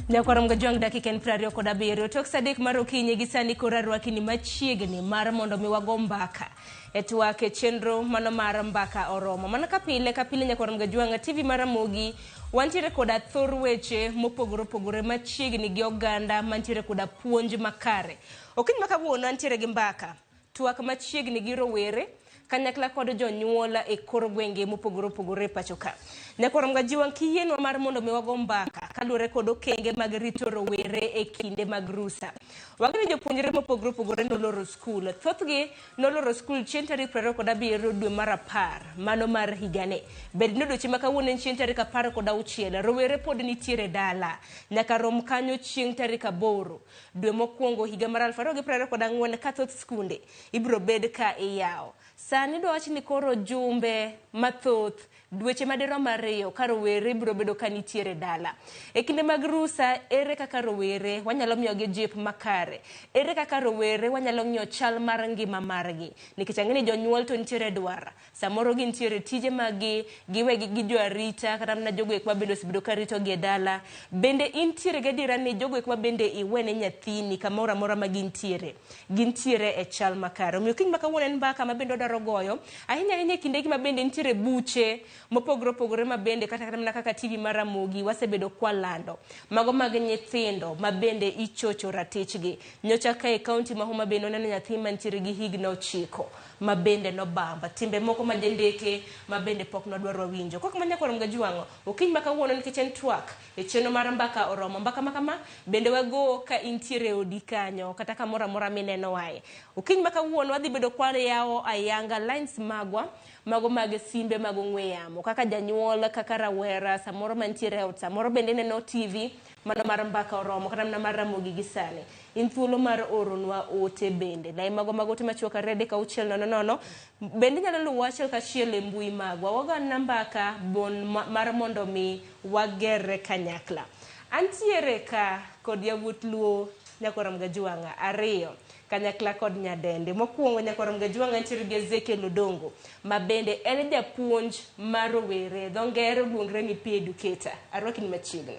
Nyakoram gajwang dakika en 27 tok sadek mar okinyi gi sani kora rwakini machiegni mar mondo mi wago mbaka etwake chenro mano mar mbaka oromo mana kapile nyakoram gajwang TV mar Ramogi wantiere koda thor weche mopogore opogore machiegni gi oganda mantiere koda puonj makare. Okinyi makawuono antiere gi mbaka twak machiegni gi rowere kanyakla kod jonyuola e kor gwenge mopogore opogore pacho ka. Nyakoram gajwang kiyenwa mar mondo mi wago mbaka kaluore kod okenge mag rito rowere e kinde mag rusa. Wang'eyo jopuonjre mopogore opogore noloro skul. Thothgi noloro skul chieng' tarik 27 dwe mar 10 mano mar higane. Bed ni odiochieng' ma kawuono en chieng' tarik 16 rowere pod nitiere dala nyaka rom kanyo chieng' tarik 8 dwe mokwongo higa mar 2024 ka thoth skunde ibiro bed ka iyawo. Sani do wach ni koro jumbe mathoth dweche madirom 2 ka rowere biro bedo ka nitiere dala. E kinde mag rusa ere kaka rowere wanyalo miyogi jip makare. Ere kaka rowere wanyalo ng'iyo chal mar ngima margi. Nikech ang'eni jonyuol to nitiere dwara. Samoro gintiere tije magi giwegi gi jo arita kata mana jogo ekma bende osibedo ka rito gi e dala. Bende intiere gadiera ni jogo ekma bende iwene nyathini kamoro amora ma gintiere e chal makare. Omiyo kiny makawuono en mbaka ma bende odaro goyo ahinya e kinde gi ma bende nitiere buche mopogore opogore ma bende kata mana kaka TV mar Ramogi wasebedo kwalando mago mag nyithindo ma bende ichocho ratichgi. Nyocha ka e kaunti ma Homa Bay noneno nyathi mantiere gi higni 9 ma bende nobamba timbe moko ma jendeke ma bende pok nodwaro winjo. Kok manyakoram gajwang okiny makawuono nikech en twak e chenro mar mbaka oromo mbaka makama bende wago ka intiere odi kanyo kata kamoro amora mineno wae. Okiny makawuono wadhi bedo kwale yawo ayanga lines magwa mago mag simbe mag ong'we yamo kaka janyuol kaka rawera samoro mantiere ot samoro bende neno TV mano mar mbaka oromo kata mana mar Ramogi gi sani in thuolo mar oronwa ote bende lai mago ote machuoka rede ka uchiel nono bende nyalo luwo achiel ka chiel e mbui magwa wago nambaka bon mar mondo mi wagere kanyakla. Antiere ka kod yawuot luo nyakoram gajwang 2 kanyakla kod nyadende. Mokwongo nyakoram gajwang antiere gi Ezekiel ma bende en japuonj mar rowere dho ngere luongre ni P educator. Arwakini machiegni.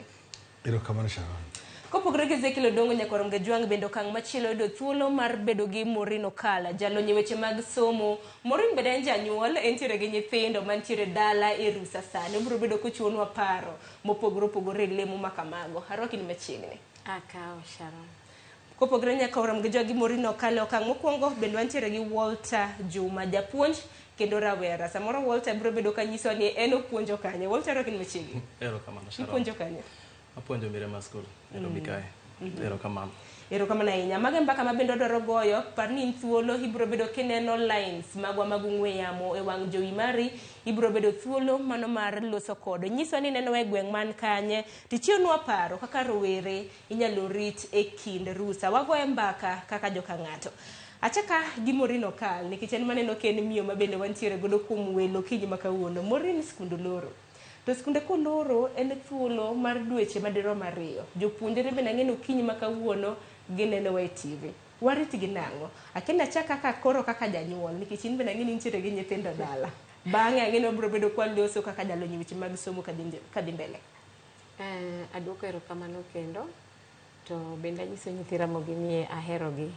Erokamano Sharon. Kopogore gi Ezekiel nyakoram gajwang bende okang' machielo yudo thuolo mar bedo gi Morino Kala jalony e weche mag somo. Morin bende en janyuol entiere gi nyithindo mantiere dala e rusa sani obiro bedo kochuonwa paro mopogore opogore lemo makamago. Arwakini machiegni. Akaw Sharon. Kopogore nyakoram gajwang gi Morino Kala okang' mokwongo bende wantiere gi Walter Juma japuonj kendo rawera. Samoro Walter biro bedo kanyiso ni en opuonjo kanye. Walter arwakini machiegni. Erokamano Sharon. Ipuonjo kanye? Apuonjo Mirema School. Erobikae. Erokamano. Erokamano ahinya. Mago mbaka ma bende odwaro goyo par ni thuolo ibiro bedo kineno lines magwa mag ong'we yamo e wang' jowi mari ibiro bedo thuolo mano mar loso kod nyiso ni neno e gweng' man kanye tichienwa paro kaka rowere inyalo rit e kind rusa wagoye mbaka kaka joka ng'ato. Achaka gi Morino Kal nikech en maneno ken miyo ma bende wantiere godo kuom welo kinyi makawuono. Morin skundu loro. To skunde koloro en thuolo mar dweche madirom 2. Jopuonjre bende ng'eno kinyi makawuono gineno e TV. Warit gi nang'o? Akenda chaka kaka janyuol nikech in bende ng'eni nitiere gi nyithindo dala. Bang'e ang'eno biro bedo kwaloso kaka jalony weche mag somo kadhi mbele. Adwoko erokamano kendo to bende anyiso nyithi Ramogi ni aherogi.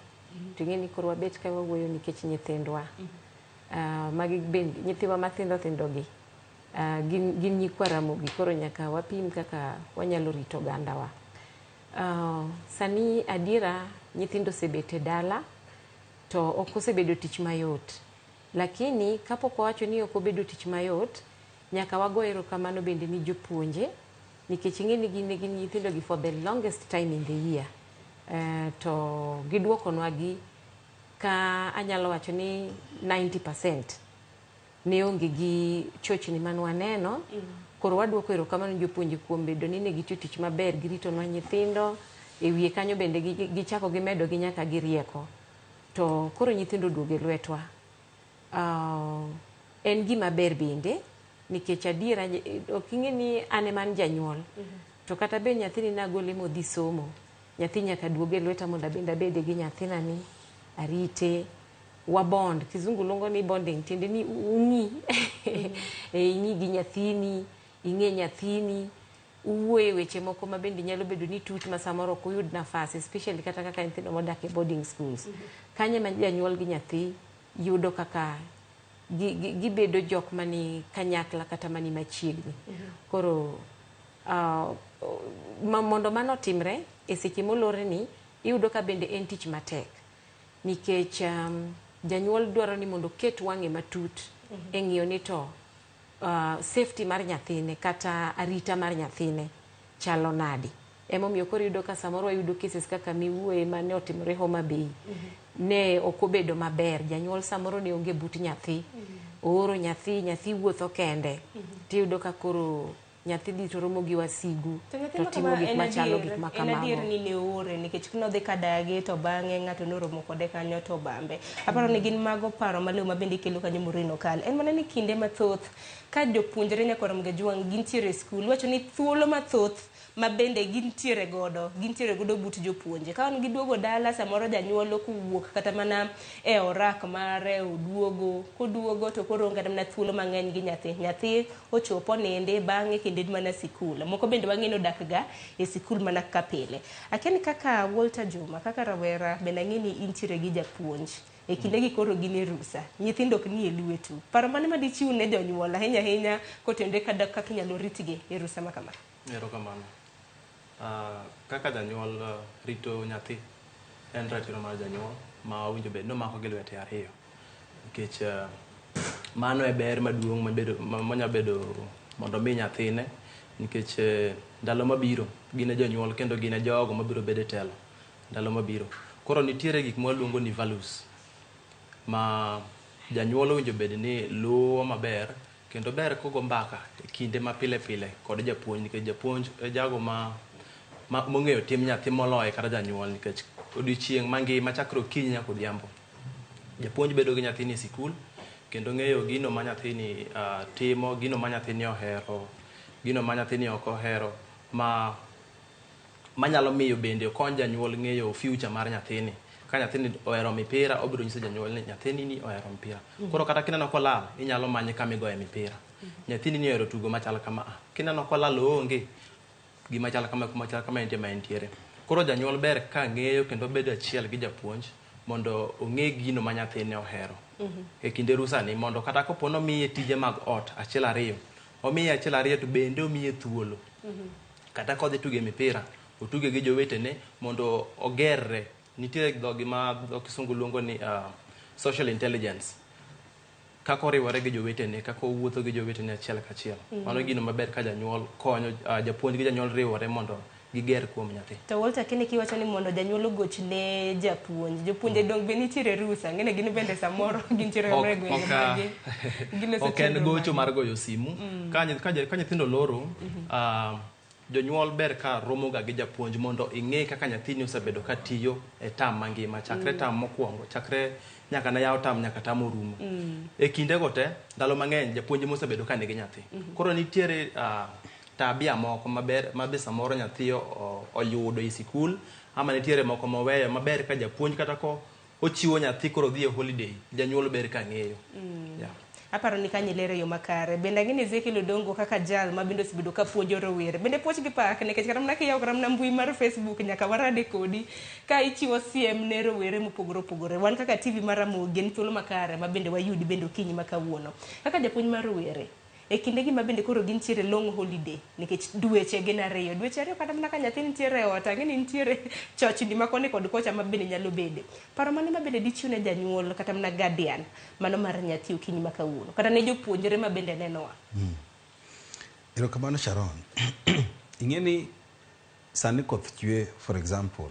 To ng'eni koro wabet ka wawuoyo nikech nyithindwa. Magi bende nyithiwa mathindo gi. Gin nyikwa Ramogi koro nyaka wapim kaka wanyalo rito gandawa. Sani adiera nyithindo osebet e dala to ok osebedo tich mayot. Lakini kapok wawacho ni ok obedo tich mayot nyaka wago erokamano bende ni jopuonje nikech ing'eni gin nyithindo gi for the longest time in the year. To gidwokonwa gi ka anyalo wacho ni 90% ne onge gi chochni manwaneno. Koro wadwoko erokamano jopuonje kuom bedo ni ne gitiyo tich maber giritonwa nyithindo e wiye kanyo bende gichako gimedo gi nyaka gi rieko. To koro nyithindo duoge lwetwa. En gima ber bende nikech adiera ok ing'eni ane man janyuol. To kata be nyathini nagole modhi somo nyathi nyaka duoge lweta mondo abede gi nyathinani arite wabond. Kizungu luongo ni bonding tiende ni ung'i ing'i gi nyathini ing'e nyathini uwuoye weche moko ma bende nyalo bedo ni tut ma samoro ok uyud nafas, especially kata kaka nyithindo modak e boarding schools. Kanye ma janyuol gi nyathi yudo kaka gibedo jok mani kanyakla kata mani machiegni. Koro mondo mano timre e seche molore ni iyudo ka bende en tich matek, nikech janyuol dwaro ni mondo ket wang'e matut e ng'iyo ni to safety mar nyathine kata arita mar nyathine chalo nadi. Emomiyo koro yudo ka samoro wayudo cases kaka miwuoye mane otimore Homa Bay. Ne ok obedo maber, janyuol samoro ne onge but nyathi, ooro nyathi wuotho kende, tiyudo ka koro nyathi dhi to romo gi wasigu to timo gik machalo gik ma kamago. En adier ni ne oore nikech nodhi kadagi to bang'e ng'ato noromo kode kanyo to bambe. Aparo ni gin mago paro maliw ma bende kelo kanyo morino kal. En mana ni kinde mathoth ka jopuonjre nyaka rom ga jwang' gintiere e skul, wacho ni thuolo mathoth ma bende gintiere godo but jopuonje. Ka on giduogo dala samoro janyuol kuwuok kata mana e orak mare koduogo to koro onge mana thuolo mang'eny gi nyathi ochopo nende bang'e kinde mana sikul. Moko bende wang'e odak ga e sikul mana ka pile. Akiani kaka Walter Juma kaka rawera bende ng'eni intiere gi japuonj e kinde gi koro gin e rusa, nyithindo ok ni e lwetu. Paro mane ma dichiw ne jonyuol ahinya kotende kada kaka inyalo ritgi e rusa ma kama? Erokamano. Kaka janyuol rito nyathi en ratiro mar janyuol ma owinjo bed ni omako gi lwete ariyo, nikech mano e ber maduong' manya bedo mondo mi nyathine, nikech ndalo mabiro gin e jonyuol kendo gin e jogo mabiro bedo e telo ndalo mabiro. Koro nitiere gik mwaluongo ni values ma janyuol owinjo bed ni luwo maber, kendo ber kogo mbaka e kinde ma pile kod japuonj, nikech japuonj e jago mong'eyo tim nyathi moloyo kata janyuol, nikech odiochieng' mangima chakre okinyi nyaka odhiambo japuonj bedo gi nyathini e sikul kendo ng'eyo gino ma nyathini timo, gino ma nyathini ohero, gino ma nyathini ok ohero, manyalo miyo bende okony janyuol ng'eyo future mar nyathini. Ka nyathini ohero mipira, obiro nyiso janyuol ni nyathini ni ohero mipira. Koro kata kineno kolal, inyalo manye kama igoye mipira. Nyathini ni ohero tugo machal kama, kineno kolal onge gima chal kama entie ma entiere. Koro janyuol ber ka ng'eyo kendo bedo achiel gi japuonj mondo ong'e gino ma nyathine ohero. E kinde rusani mondo kata kopono miye tije mag ot achiel ariyo, omiye achiel ariyo to bende omiye thuolo. Kata kodhi tuge mipira, otuge gi jowetene mondo ogerre. Nitie gima kisungu luongo ni social intelligence. Kako riwore gi jowetene, kako wuotho gi jowetene achiel kachiel. Mano gino maber ka janyuol konyo japuonj gi janyuol riwore mondo giger kuom nyathi. To Walter, kini kiwacho ni mondo janyuol ogoch ne jopuonje dong be nitiere rusa, ng'ene gin bende samoro gintiere e gwenge magi. Ok en gocho mar goyo simu. Ka nyithindo loro, jonyuol ber ka romoga gi japuonj mondo ing'e kaka nyathini osebedo ka tiyo e tam mangima, chakre tam mokwongo, chakre nyaka na yaw tam nyaka tam orumo. E kinde go te, ndalo mang'eny japuonj mosebedo ka nigi nyathi. Koro nitiere tabia moko mabe samoro nyathi oyudo e sikul, ama nitiere moko moweyo maber ka japuonj kata ko ochiwo nyathi koro dhi e holiday, janyuol ber ka ng'eyo. Aparo ni kanyi lere yo makare. Bende ng'ini Ezekiel Odongo kaka jal ma bende osebedo ka puonjo rowere. Bende puonj gi pak nikech kata mana kiyawo kata mana mbui mar Facebook nyaka warade kodi ka ichiwo siem ne rowere mopogore opogore. Wan kaka TV mar Ramogi en thuolo makare ma bende wayudi bende okinyi ma kawuono. Kaka japuonj mar rowere e kinde gi ma bende koro gintiere long holiday nikech dweche gin ariyo kata mana ka nyathi nitiere e ot, ng'eni nitiere chochni ma koni kod kocha ma bende nyalo bede. Paro mane ma bende dichiw ne janyuol kata mana guardian mano mar nyathi okinyi ma kawuono kata ne jopuonjre ma bende nenowa? Erokamano Sharon. Ing'eni sani koth chwe for example,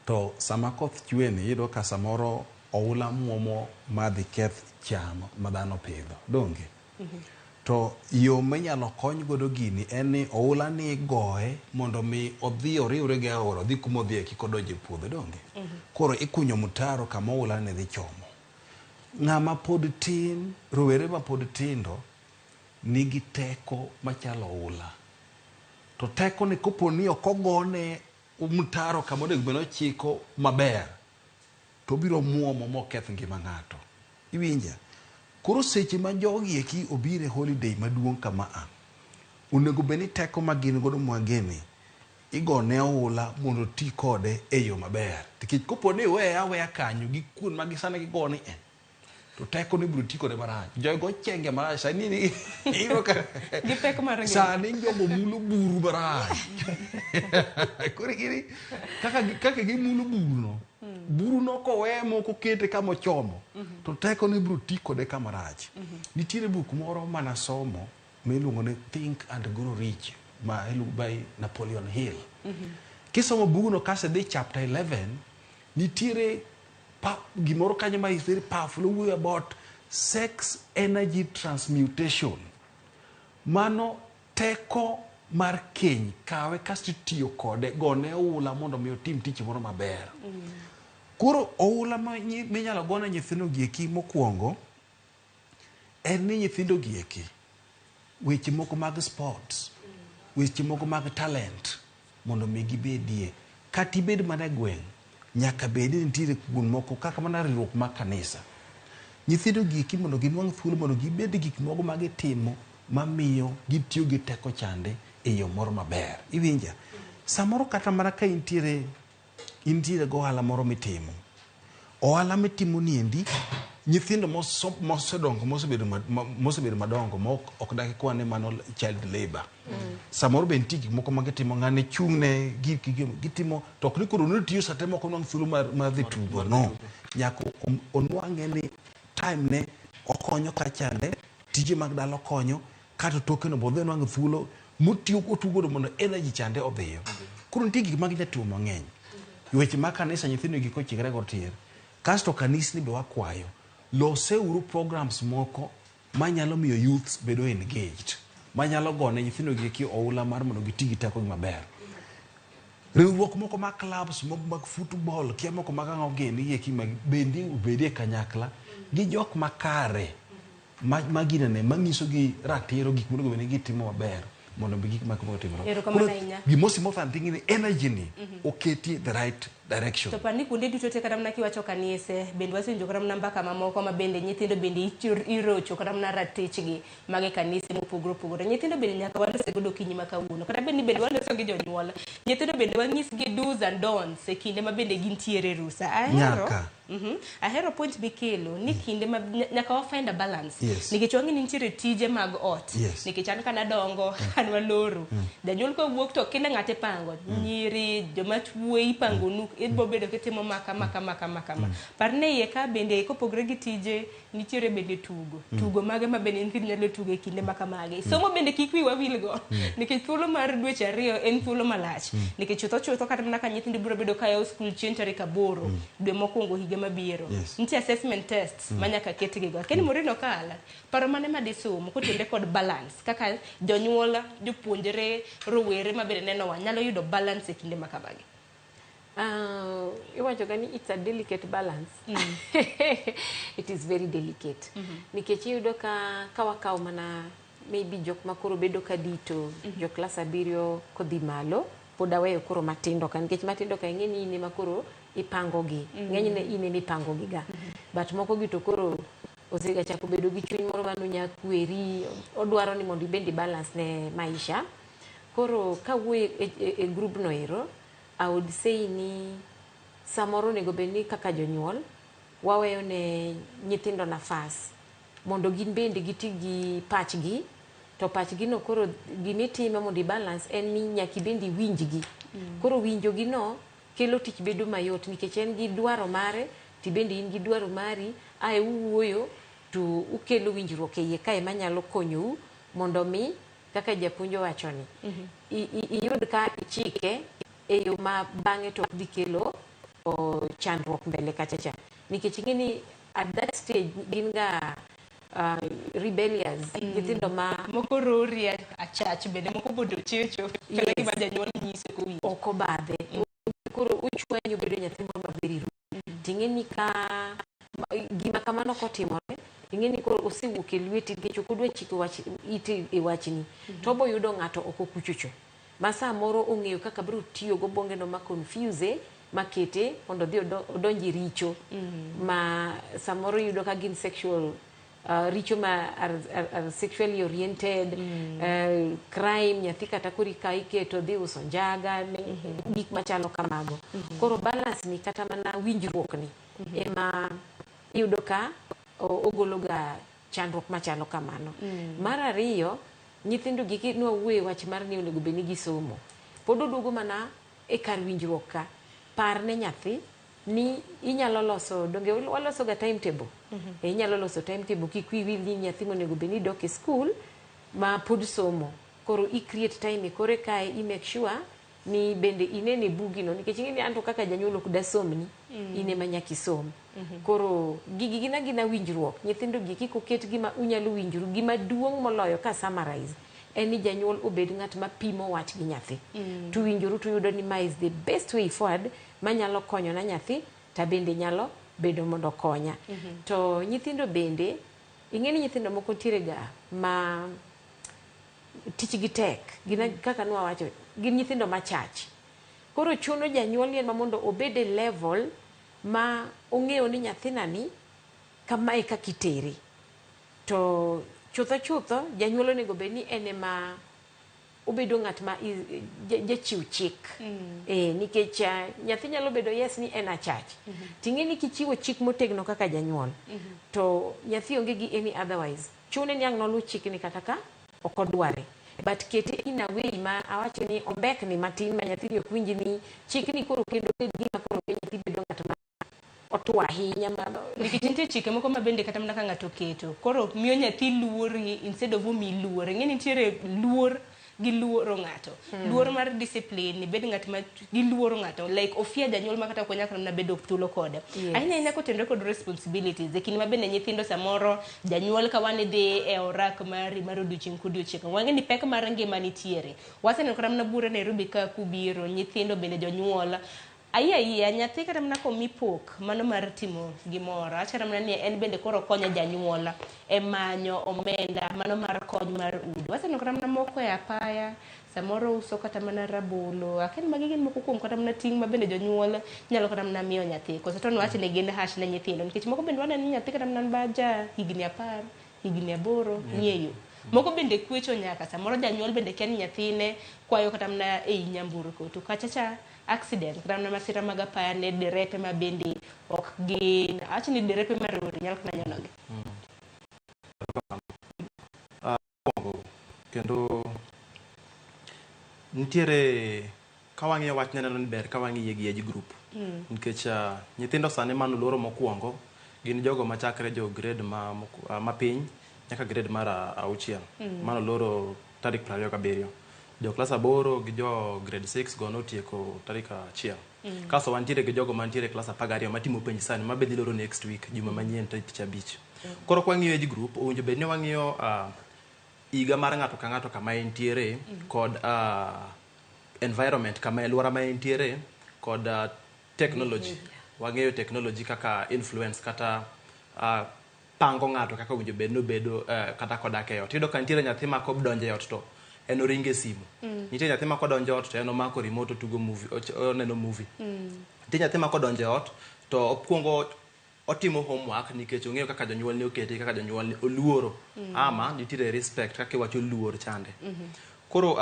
to sama koth chwe ni iyudo ka samoro oula muomo madhi keth cham ma dhano pidho donge. To yo menyalo kony godo gini en ni oula ni goye mondo mi odhi oriwre gi aora, odhi kuma odhi kik odonj e puodho donge. Koro ikunyo mtaro kama oula ni dhi chomo. Ng'ama pod tin, rowere ma pod tindo nigi teko machalo oula. To teko ni kopo ni ok ogone mtaro kama onego bed ni ochiko maber, to biro muomo moketh ngima ng'ato. Iwinja? Koro seche ma jogi eki obire holiday maduong' kama a, onego beni teko magin godo mwageni igone oula mondo ti kode e yo maber. Tikich kopo ni weya kanyo gi kun magisana gigoni to teko ni biro ti kode marach. Jogo chenge marach sani ni iro ka gi pek mar sani jogo mulo buru marach. Kuri gini kaka gimulo buru no. Buru no kowe moko kete kama chomo. To teko ni biro ti kode kama marach. Nitiere buk moro manasomo miluongo ni Think and Grow Rich by Napoleon Hill. Kisomo buguno kase dhi chapter 11, nitiere gimoro kanyo ma is very powerful about sex energy transmutation. Mano teko mar keny kawe kasto tiyo kode gone oula mondo mi otim tich moro maber. Koro oula minyalo gone nyithindo gieki mokwongo en ni nyithindo gieki weche moko mag sports, weche moko mag talent mondo mi gibedie. Kati bed mana gweng nyaka bedi nitiere kuon moko kaka mana riwruok mag kanisa. Nyithindo gieki mondo ginwang' thuolo mondo gibed gik moko ma gitimo mamiyo gitiyo gi teko chande e yo moro maber. Iwinja? Samoro kata mana ka intiere go ohala moro mitimo. Ohala mitimo niendi nyithindo mosedongo mosebedo madongo ma ok daki kwane mano child labor. Samoro be nitie gik moko ma gitimo ng'ane chung'ne gitimo to ok ni koro nitiyo sate moko nwang' thuolo mar dhi tugo no. Nyaka onwang'e ni time ne okonyo kachande, tije mag dalo konyo, kata tokeno bodhe nwang'e thuolo motiyo kotugo mondo energy chande odhiyo. Koro nitie gik ma ginyatimo mang'eny. Weche mag kanisa nyithindo gi kochingre go tier. Kasto kanisni be wakwayo loseuru programs moko manyalo miyo youths bedo engaged, manyalo gone nyithindo gi oula mar mondo giti gi teko maber. Riwruok moko mag clubs moko mag football kia moko mag ang'o gini yeki bendi ubedie kanyakla gi jok makare maginene manyiso gi ratiro gik monego bende gitimo maber mondo be gik makamo timore. Gimosi mofan thingi ni energy ni oketi the right direction. To pani kuonde duto te kata mana kiwacho kanise bende wasenjo kata mana mbaka mamoko ma bende nyithindo bende irocho kata mana ratichgi mage kanise mopogore. Nyithindo bende nyaka walose godo kinyi makawuono kata bende waloso gi jonyuol. Nyithindo bende wanyis gi do's and don'ts e kinde ma bende gintiere rusa. Ahero point mikelo ni kinde ma nyaka wa find a balance. Nikech wang'eni nitiere tije mag ot. Nikech an kana dongo an waloro. Janyuol ko wuok to kinde ng'ate pango. Nyiri joma chuo ipangonu idbo bedo kitimo maka. Parne iye ka bende kopogre gi tije nitiere bende tugo mage ma bende nyithindo nyalo tugo e kinde maka mage. Somo bende kik wi wawil go. Nikech thuolo mar dweche ariyo en thuolo malach. Nikech chutho kata mana ka nyithindo biro bedo kayawo skul chieng' tarik 8 dwe mokwongo higa mabiro. Nitie assessment tests manyaka ketgi go. Keni morino kala paro mane ma disomo kotenде kod balance kaka jonyuol jopuonjre rowere ma bende neno nyalo yudo balance e kinde maka mage. Iwacho gani it's a delicate balance. It is very delicate. Nikech iyudo ka wakaw mana maybe jok makoro bedo kadito jok klas 7 kodhi malo pod aweyo koro matindo ka nikech matindo ka ing'eni ine makoro ipango gi ng'enyne ine mipango gi ga but moko gi to koro osega chako bedo gi chuny moro mano nyakweri odwaro ni mondo ibendi balance ne maisha. Koro kawuoyo e group no ero I would say ni samoro nego bedni kaka jonyuol waweyo ne nyithindo nafas mondo gin bende giti gi pachgi to pachgi no koro gimitime mondo balance en ni nyaki bendi winjgi. Koro winjogi no kelo tich bedo mayot nikech en gi dwaro mare ti bendi in gi dwaro mari ae uwuoyo to ukelo winjruok e iye kae manyalo konyou mondo mi kaka japuonjo wachoni iyud ka ichike e yo ma bang'e to dhi kelo chandruok mbele kachacha nikech ing'eni at that stage gin ga rebellious nyithindo ma moko rori achach bende moko bodo checho kala gima janyuol nyiso ko wi oko badhe koro uchwanyo bedo nyathi moro maberi ting'eni ka gima kamano kotimore ing'eni koro osewuok e lweti nikech ok odwa chiko iti e wachni to bo yudo ng'ato oko kuchocho ma samoro ong'eyo kaka biro tiyo go bonge no ma confuse makete mondo dhi odonji richo ma samoro yudo ka gin sexual richo ma are sexually oriented, crime, nyathi kata kuri ka iketo dhi uso njaga, gik machalo kamago. Koro balance ni kata mana winjruok ni ema iyudo ka ogologa chandruok machalo kamano. Mar ariyo, nyithindo giki nwawuoye wach mar ni onego bed ni gisomo. Pod oduogo mana e kar winjruok ka. Par ne nyathi ni inyalo loso, donge waloso ga timetable. Inyalo loso timetable kik wiyi ni nyathi monego bed ni dok e school ma pod somo. Koro i create time kore kae i make sure ni bende inene bugino nikech ing'eni anto kaka janyuol ok da somni ine ma nyaki som. Koro gigi gina winjruok. Nyithindo giki koket gima unyalo winjru, gima duong' moloyo ka summarize en ni janyuol obed ng'at ma pimo wach gi nyathi. To winjru to yudo ni ma is the best way forward manyalo konyo na nyathi ta bende nyalo bedo mondo konya. To nyithindo bende ing'eni nyithindo moko tiere ga ma tich gi tek, gina kaka nwa wacho, gin nyithindo machach. Koro chuno janyuol ni ma mondo obede level ma ong'eyo ni nyathina ni kamae kaka itere. To chutho janyuol onego bed ni ene ma obedo ng'at ma jachiw chik. Nikech nyathi nyalo bedo yes ni en achach. Ting'eni kichiwo chik motegno kaka janyuol. To nyathi onge gi any otherwise. Chune ni ang' nolu chik ni kata ka ok odware. But kete in a way ma awacho ni ombek ni matin ma nyathi ni ok winj ni chik ni koro kendo gima koro nyathi bedo ng'at ma otwa ahinya nikech nitie chike moko ma bende kata mana ka ng'ato keto koro miyo nyathi luori instead of omi luor. Ing'eni nitiere luor gi luoro ng'ato. Luor mar discipline ni bed ng'at ma gi luoro ng'ato like ofia janyuol ma kata ok nyaka na bedo thuolo kode. Ahinya kotenore kod responsibilities e kinde ma bende nyithindo samoro janyuol ka wan dhi e orak mari mar odiochieng' kodiochieng'. Wang'eni pek mar ngima nitiere. Waseneno kata mana bura Nairobi ka kubiro nyithindo bende jonyuol Aya nyathi kata mana komi pok mano mar timo gimoro achara mana ni en bende koro konyo janyuola e manyo omenda mano mar kony mar udi. Waseneno kata mana moko e apaya samoro uso kata mana rabolo aken magi gin moko kuom kata mana ting' ma bende jonyuol nyalo kata mana miyo nyathi koso to wacho ne gin hash ne nyithindo nikech moko bende waneno ni nyathi kata mana baja higni 10 higni 8 ng'eyo moko bende kwecho nyaka samoro janyuol bende kia ni nyathine kwayo kata mana e nyamburko to kachacha accident kata mana masira mag apaya ne derepe ma bende ok gin acho ni derepe mar rowere nyalo kana nyonogi. Kendo nitiere ka wang'iyo wach neno ni ber ka wang'iye gi age group nikech nyithindo sani mano loro mokwongo gin jogo machakre jo grade ma piny nyaka grade mar 6 mano loro tarik 27 jo klas 8 gi jo grade 6 go notieko tarik 1 kaso wantiere gi jogo mantiere klas 12 matimo penj sani mabedhi loro next week juma manyien tarik 5 koro kwa ng'iyo age group owinjo bed ni wang'iyo iga mar ng'ato ka ng'ato kama entiere kod environment kama alwora ma entiere kod technology wang'eyo technology kaka influence kata pango ng'ato kaka owinjo bed no bedo kata kodak e ot. Iyudo ka nitiere nyathi ma kodonjo e ot to en oringe simu. Nitiere nyathi ma kodonjo e ot to en omako remote otugo movie oneno movie. Nitiere nyathi ma kodonjo e ot to okwongo otimo homework nikech ong'eyo kaka jonyuol ne okete kaka jonyuol ne oluoro ama nitiere respect kaka iwacho luor chande. Koro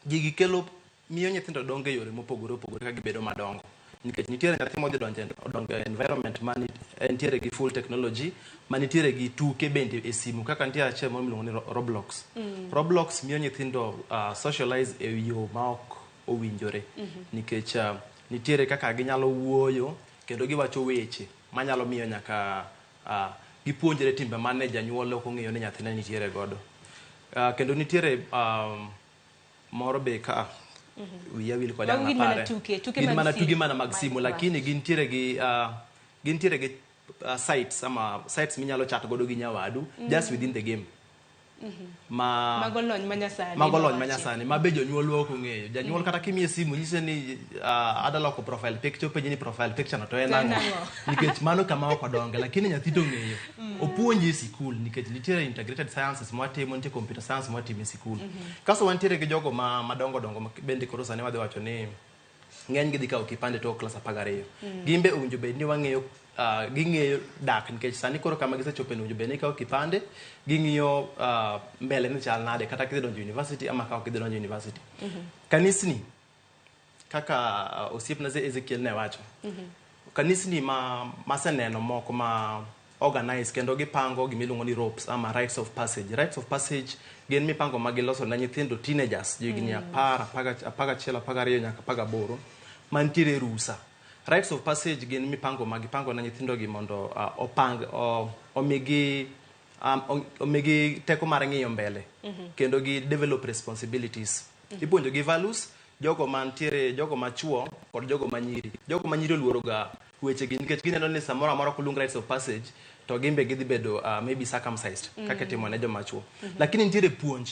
gigi kelo miyo nyithindo dongo e yore mopogore opogore ka gibedo madongo nikech nitiere nyathi modhi donjo e environment ma nitiere gi full technology ma nitiere gi tuke bende e simu kaka nitiere achiel moro miluongo ni Roblox. Roblox miyo nyithindo socialize e yo ma ok owinjore nikech nitiere kaka ginyalo wuoyo kendo giwacho weche manyalo miyo nyaka gipuonjre timbe mane janyuol ok ong'eyo ni nyathine nitiere godo. Kendo nitiere moro be ka wiya wil kod ang' apare gin mana tuke mana mag simu lakini gintiere gi sites ama sites minyalo chat godo gi nyawadu just within the game magolony manyasani ma be jonyuol ok ong'eyo. Janyuol kata kimiye simu nyise ni adaloko profile picture penje ni profile picture no to en ang'o nikech mano kama ok odonge lakini nyathi to ng'eyo opuonji e sikul nikech nitiere integrated sciences mwatimo nitie computer science mwatimo e sikul. Kaso wantiere gi jogo madongo dongo bende koro sani wadhi wacho ni ng'eny gi dhi kawo kipande to klas 12 gimbe owinjo bed ni wang'eyo ging'eyo dak nikech sani koro kama gisechopo ni bende ikawo kipande ging'iyo mbele ni chal nade kata kidhi donjo university ama ka kidhi donjo university. Kanisni kaka osiepna Ezekiel ne wacho. Kanisni maseneno moko ma organize kendo gipango gimiluongo ni ropes ama rites of passage. Rites of passage gin mipango ma giloso na nyithindo teenagers jigni 10, 11, 12 nyaka 18 mantiere rusa. Rites of passage gin mipango ma gipango na nyithindo gi mondo omigi teko mar ng'iyo mbele kendo gi develop responsibilities. Ipuonjo gi values jogo machuo kod jogo manyiri. Jogo manyiri oluoro ga weche gi nikech gineno ni samoro amora kulung rites of passage to gimbe gidhi bedo maybe circumcised kaka timo ne joma chuo. Lakini nitiere puonj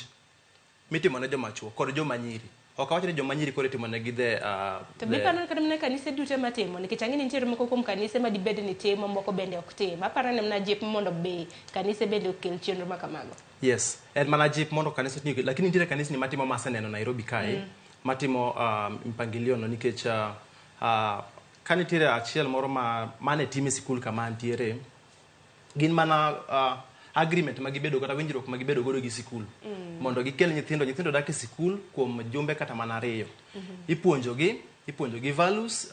mitimo ne joma chuo kod joma nyiri. Ok awacho ni joma nyiri kore timo ne gidhe to bi pano kada mna kanise duto matimo nikech ang'e nitiere moko kuom kanise ma dibed ni timo moko bende ok tim. Aparo ni mna jip mondo be kanise bende okel chenro ma kamago. Yes, en mana jip mondo kanise ni lakini nitiere kanise ni matimo maseneno Nairobi kae matimo mpangilio no nikech ka nitiere achiel moro mane time sikul kama nitiere gin mana agreement ma gibedo kata winjruok ma gibedo godo gi sikul mondo gikel nyithindo dak e sikul kuom jumbe kata mana 2. Ipuonjo gi values,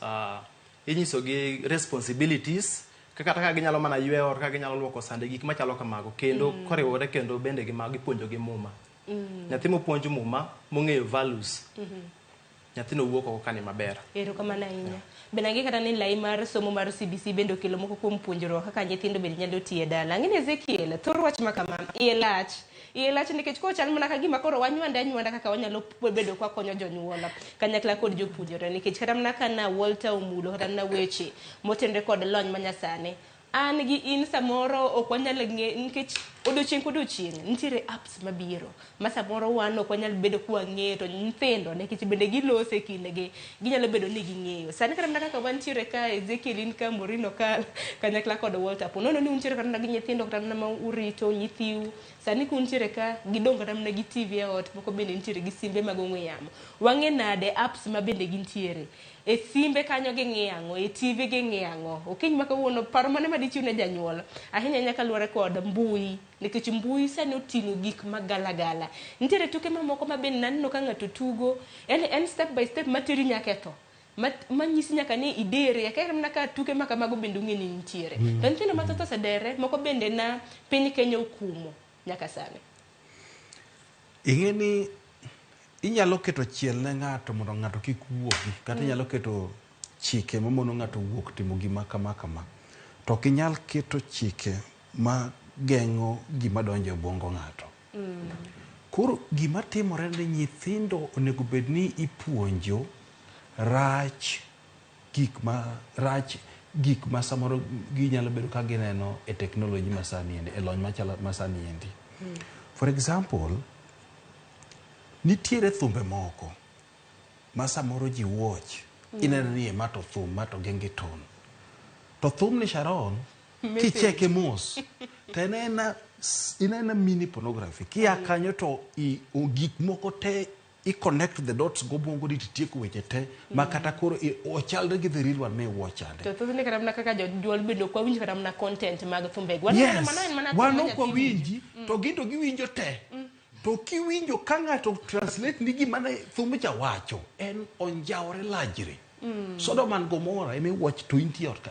inyiso gi responsibilities kaka ginyalo mana yweyo kaka ginyalo luoko sande gik machalo kamago kendo koriwore kendo bende gipuonjo gi muma. Nyathi mopuonj muma mong'eyo values nyathino wuok oko kani maber. Erokamano ahinya. Benagi kata ni lai mar somo mar CBC bende okelo moko kuom puonjruok kaka nyithindo bende nyalo tiye dala. Ang'e Ezekiel thor wach ma kamano iye lach nikech ko chal mana ka gima koro wanywanda kaka wanyalo bedo kwa konyo jonyuola kanyakla kod jopuonjre nikech kata mana kana Walter Omulo kata na weche motenre kod lony manyasane an gi in samoro ok wanyal ng'e nikech odiochieng' nitiere apps mabiro ma samoro wan ok wanyal bedo kwa ng'eyo to nyithindo nikech bende gilose kindegi ginyalo bedo ni ging'eyo. Sani kata kaka wantiere ka Ezekiel in ka Morino ka kanyakla kod Walter Ponono ni untiere kata gi nyithindo kata ma urito nyithiu sani kuntiere ka gidong kata na gi TV e ot moko bende nitiere gi simbe mag ong'we yamo. Wang'e nade apps ma bende gintiere e simbe kanyo ging'iyango e TV ging'iyango okiny ma kawuono paro mane ma dichiu ne janyuol ahinya nyaka luore kod mbui nikech mbui sani oting'o gik magalagala. Nitiere tuke mamoko ma bende naneno ka ng'ato tugo en step by step materi nyaka to manyisi nyaka ni idere kaka mana ka tuke ma kamago bende ung'e ni nitiere to nyithindo mathoth osedere moko bende na piny Kenya okumo nyaka sani. Ing'e ni inyalo keto chiel ne ng'ato mondo ng'ato kik wuogi kata inyalo keto chike mamono ng'ato wuok timo gima kama to ok inyal keto chike ma geng'o gima donjo e bongo ng'ato. Koro gima timore ne nyithindo onego bed ni ipuonjo rach gik ma samoro ginyalo bedo ka gineno e teknoloji masani endi e lony masani endi. For example, nitiere thumbe moko ma samoro ji watch ineno ni ma to thum ma to genge ton to thum ni Sharon kicheke mos to inena mini pornography kia kanyo to gik moko te I connect the dots go bongo di tieko weche te ma kata koro ochalre gi the real one me watch ande to ne karamna kaka jodwol bedo kwa winjo karamna content mag thumbe wano kwa winji to ginto giwinjo te to kiwinjo ka ng'ato translate ni gima ne thumbe cha wacho en onjawre lajri Sodom and Gomorrah eme watch 20 ot ka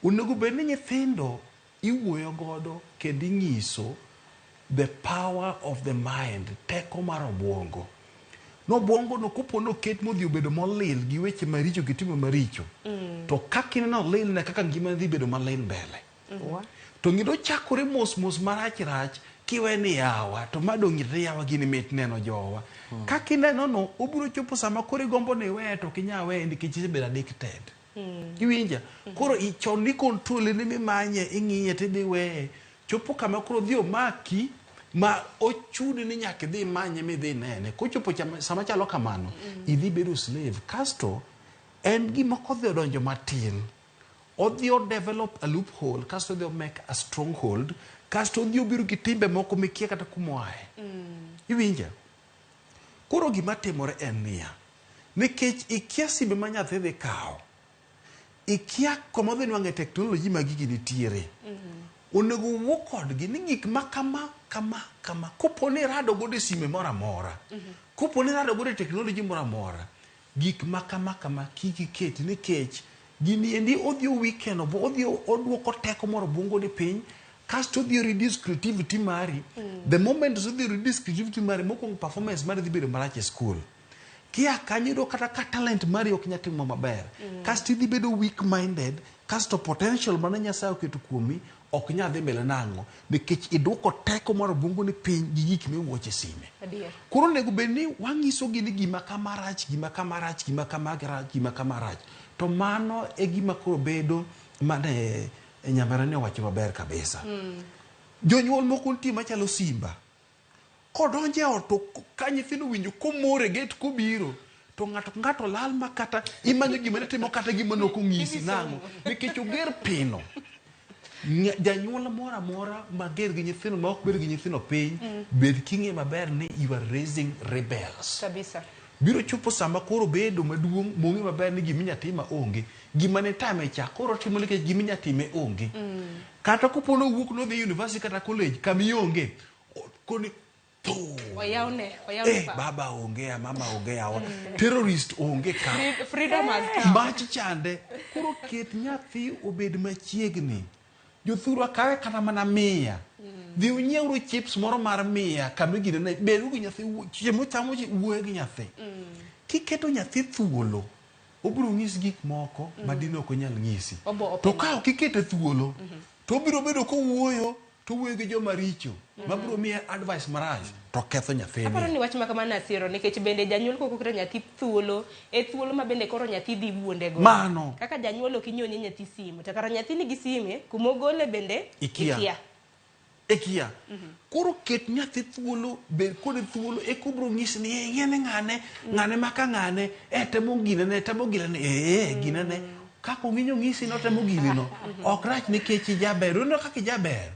onego bed ni nyithindo iwuoyo godo kendo inyiso the power of the mind teko mar obwongo no bongo no kopono ket modhi obedo molil gi weche maricho gi timo maricho to kakineno lil ne kaka ngima dhi bedo malil mbele to ngido chakore mos marach kiwe ni yawa to madong ire yawa gini mit neno jowa kakineno no obiro chopo sama kore gombo ne we to kinyawe nikech isebedo addicted kiwinja koro ichon ni control ni mimanye ing'iye tidhi we chopo kama koro dhi omaki ma ochudi ni nyaka dhi manye mi dhi nene kochopo sama chalo kamano idhi bedo slave kasto en gima kodhi odonjo matin odhi develop a loophole kasto odhi make a stronghold kasto odhi obiro gi timbe moko mikia kata kumoae iwinja koro gima timore en niya nikech ikia simbe ma nyathi dhi kawo ikia kuma dhi nwang'e teknoloji ma gigi nitiere. Onego wuo kodgi ni gik ma kama kopo ni rado godo sime moro amora, kopo ni rado godo teknoloji moro amora, gik ma kama kiki keti nikech gini endi odhi weekend odhi oduoko teko moro bungo ni piny, kasto odhi reduce creativity mari. The moment odhi reduce creativity mari, mokwongo performance mari dhi bedo marach e school. Kia kanyo kata ka talent mari ok nyalo timo maber, kasto idhi bedo weak minded, kasto potential mane Nyasaye oketo kuomi ok nyal dhi mbele nang'o nikech iduoko teko mar bungu ni piny gi gik miwuoche sime. Koro nego bed ni wang'iso gi ni gima kama rach, gima kama rach, gima kama rach, gima kama rach. To mano e gima koro bedo mane Nyamberani owacho maber kabisa. Jonyuol moko nitie machalo simba. Kodonje ot to ka nyithindo winjo komore get kobiro to ng'ato lal makata imanyo gima ne timo kata gima nok ong'isi nang'o nikech oger pino. Janyuol moro amora mager gi nyithindo ma ok ber gi nyithindo piny, bed king'e maber ni you are raising rebels. Kabisa. Biro chopo sama koro bedo maduong' mong'e maber ni gima inyatimo onge, gima ne time cha koro timo nikech gima inyatime onge. Kata kopono wuok no dhi university kata college kamionge koni Wayawne baba onge, mama onge, terrorist onge ka. Freedom has come. Mach chande. Koro ket nyathi obed machiegni. Jothurwa kawe kata mana 100. Dhi unyiewru chips moro mar 100 kama gine ne bedu gi nyathi chiemo chamo wuoye gi nyathi. Kiketo nyathi thuolo, obiro nyis gik moko madino ok onyal nyisi. To ka ok ikete thuolo, to obiro bedo kowuoyo to wuoyo gi joma richo mabiro miye advice marach to ketho nyathini. Aparo ni wach ma kamano asiro nikech bende janyuol kok okre nyathi thuolo thuolo ma bende koro nyathi dhi wuonde go. Mano kaka janyuol ok inyoni nyathi simu to kara nyathi nigi sime kumogole bende ikia. Koro ket nyathi thuolo, bed kod thuolo ekobro nyisi ni ng'ene ng'ane maka ng'ane temo ginene ginene kako ng'inyo ng'isi no temo gineno ok rach nikech ijaber uno kaka ijaber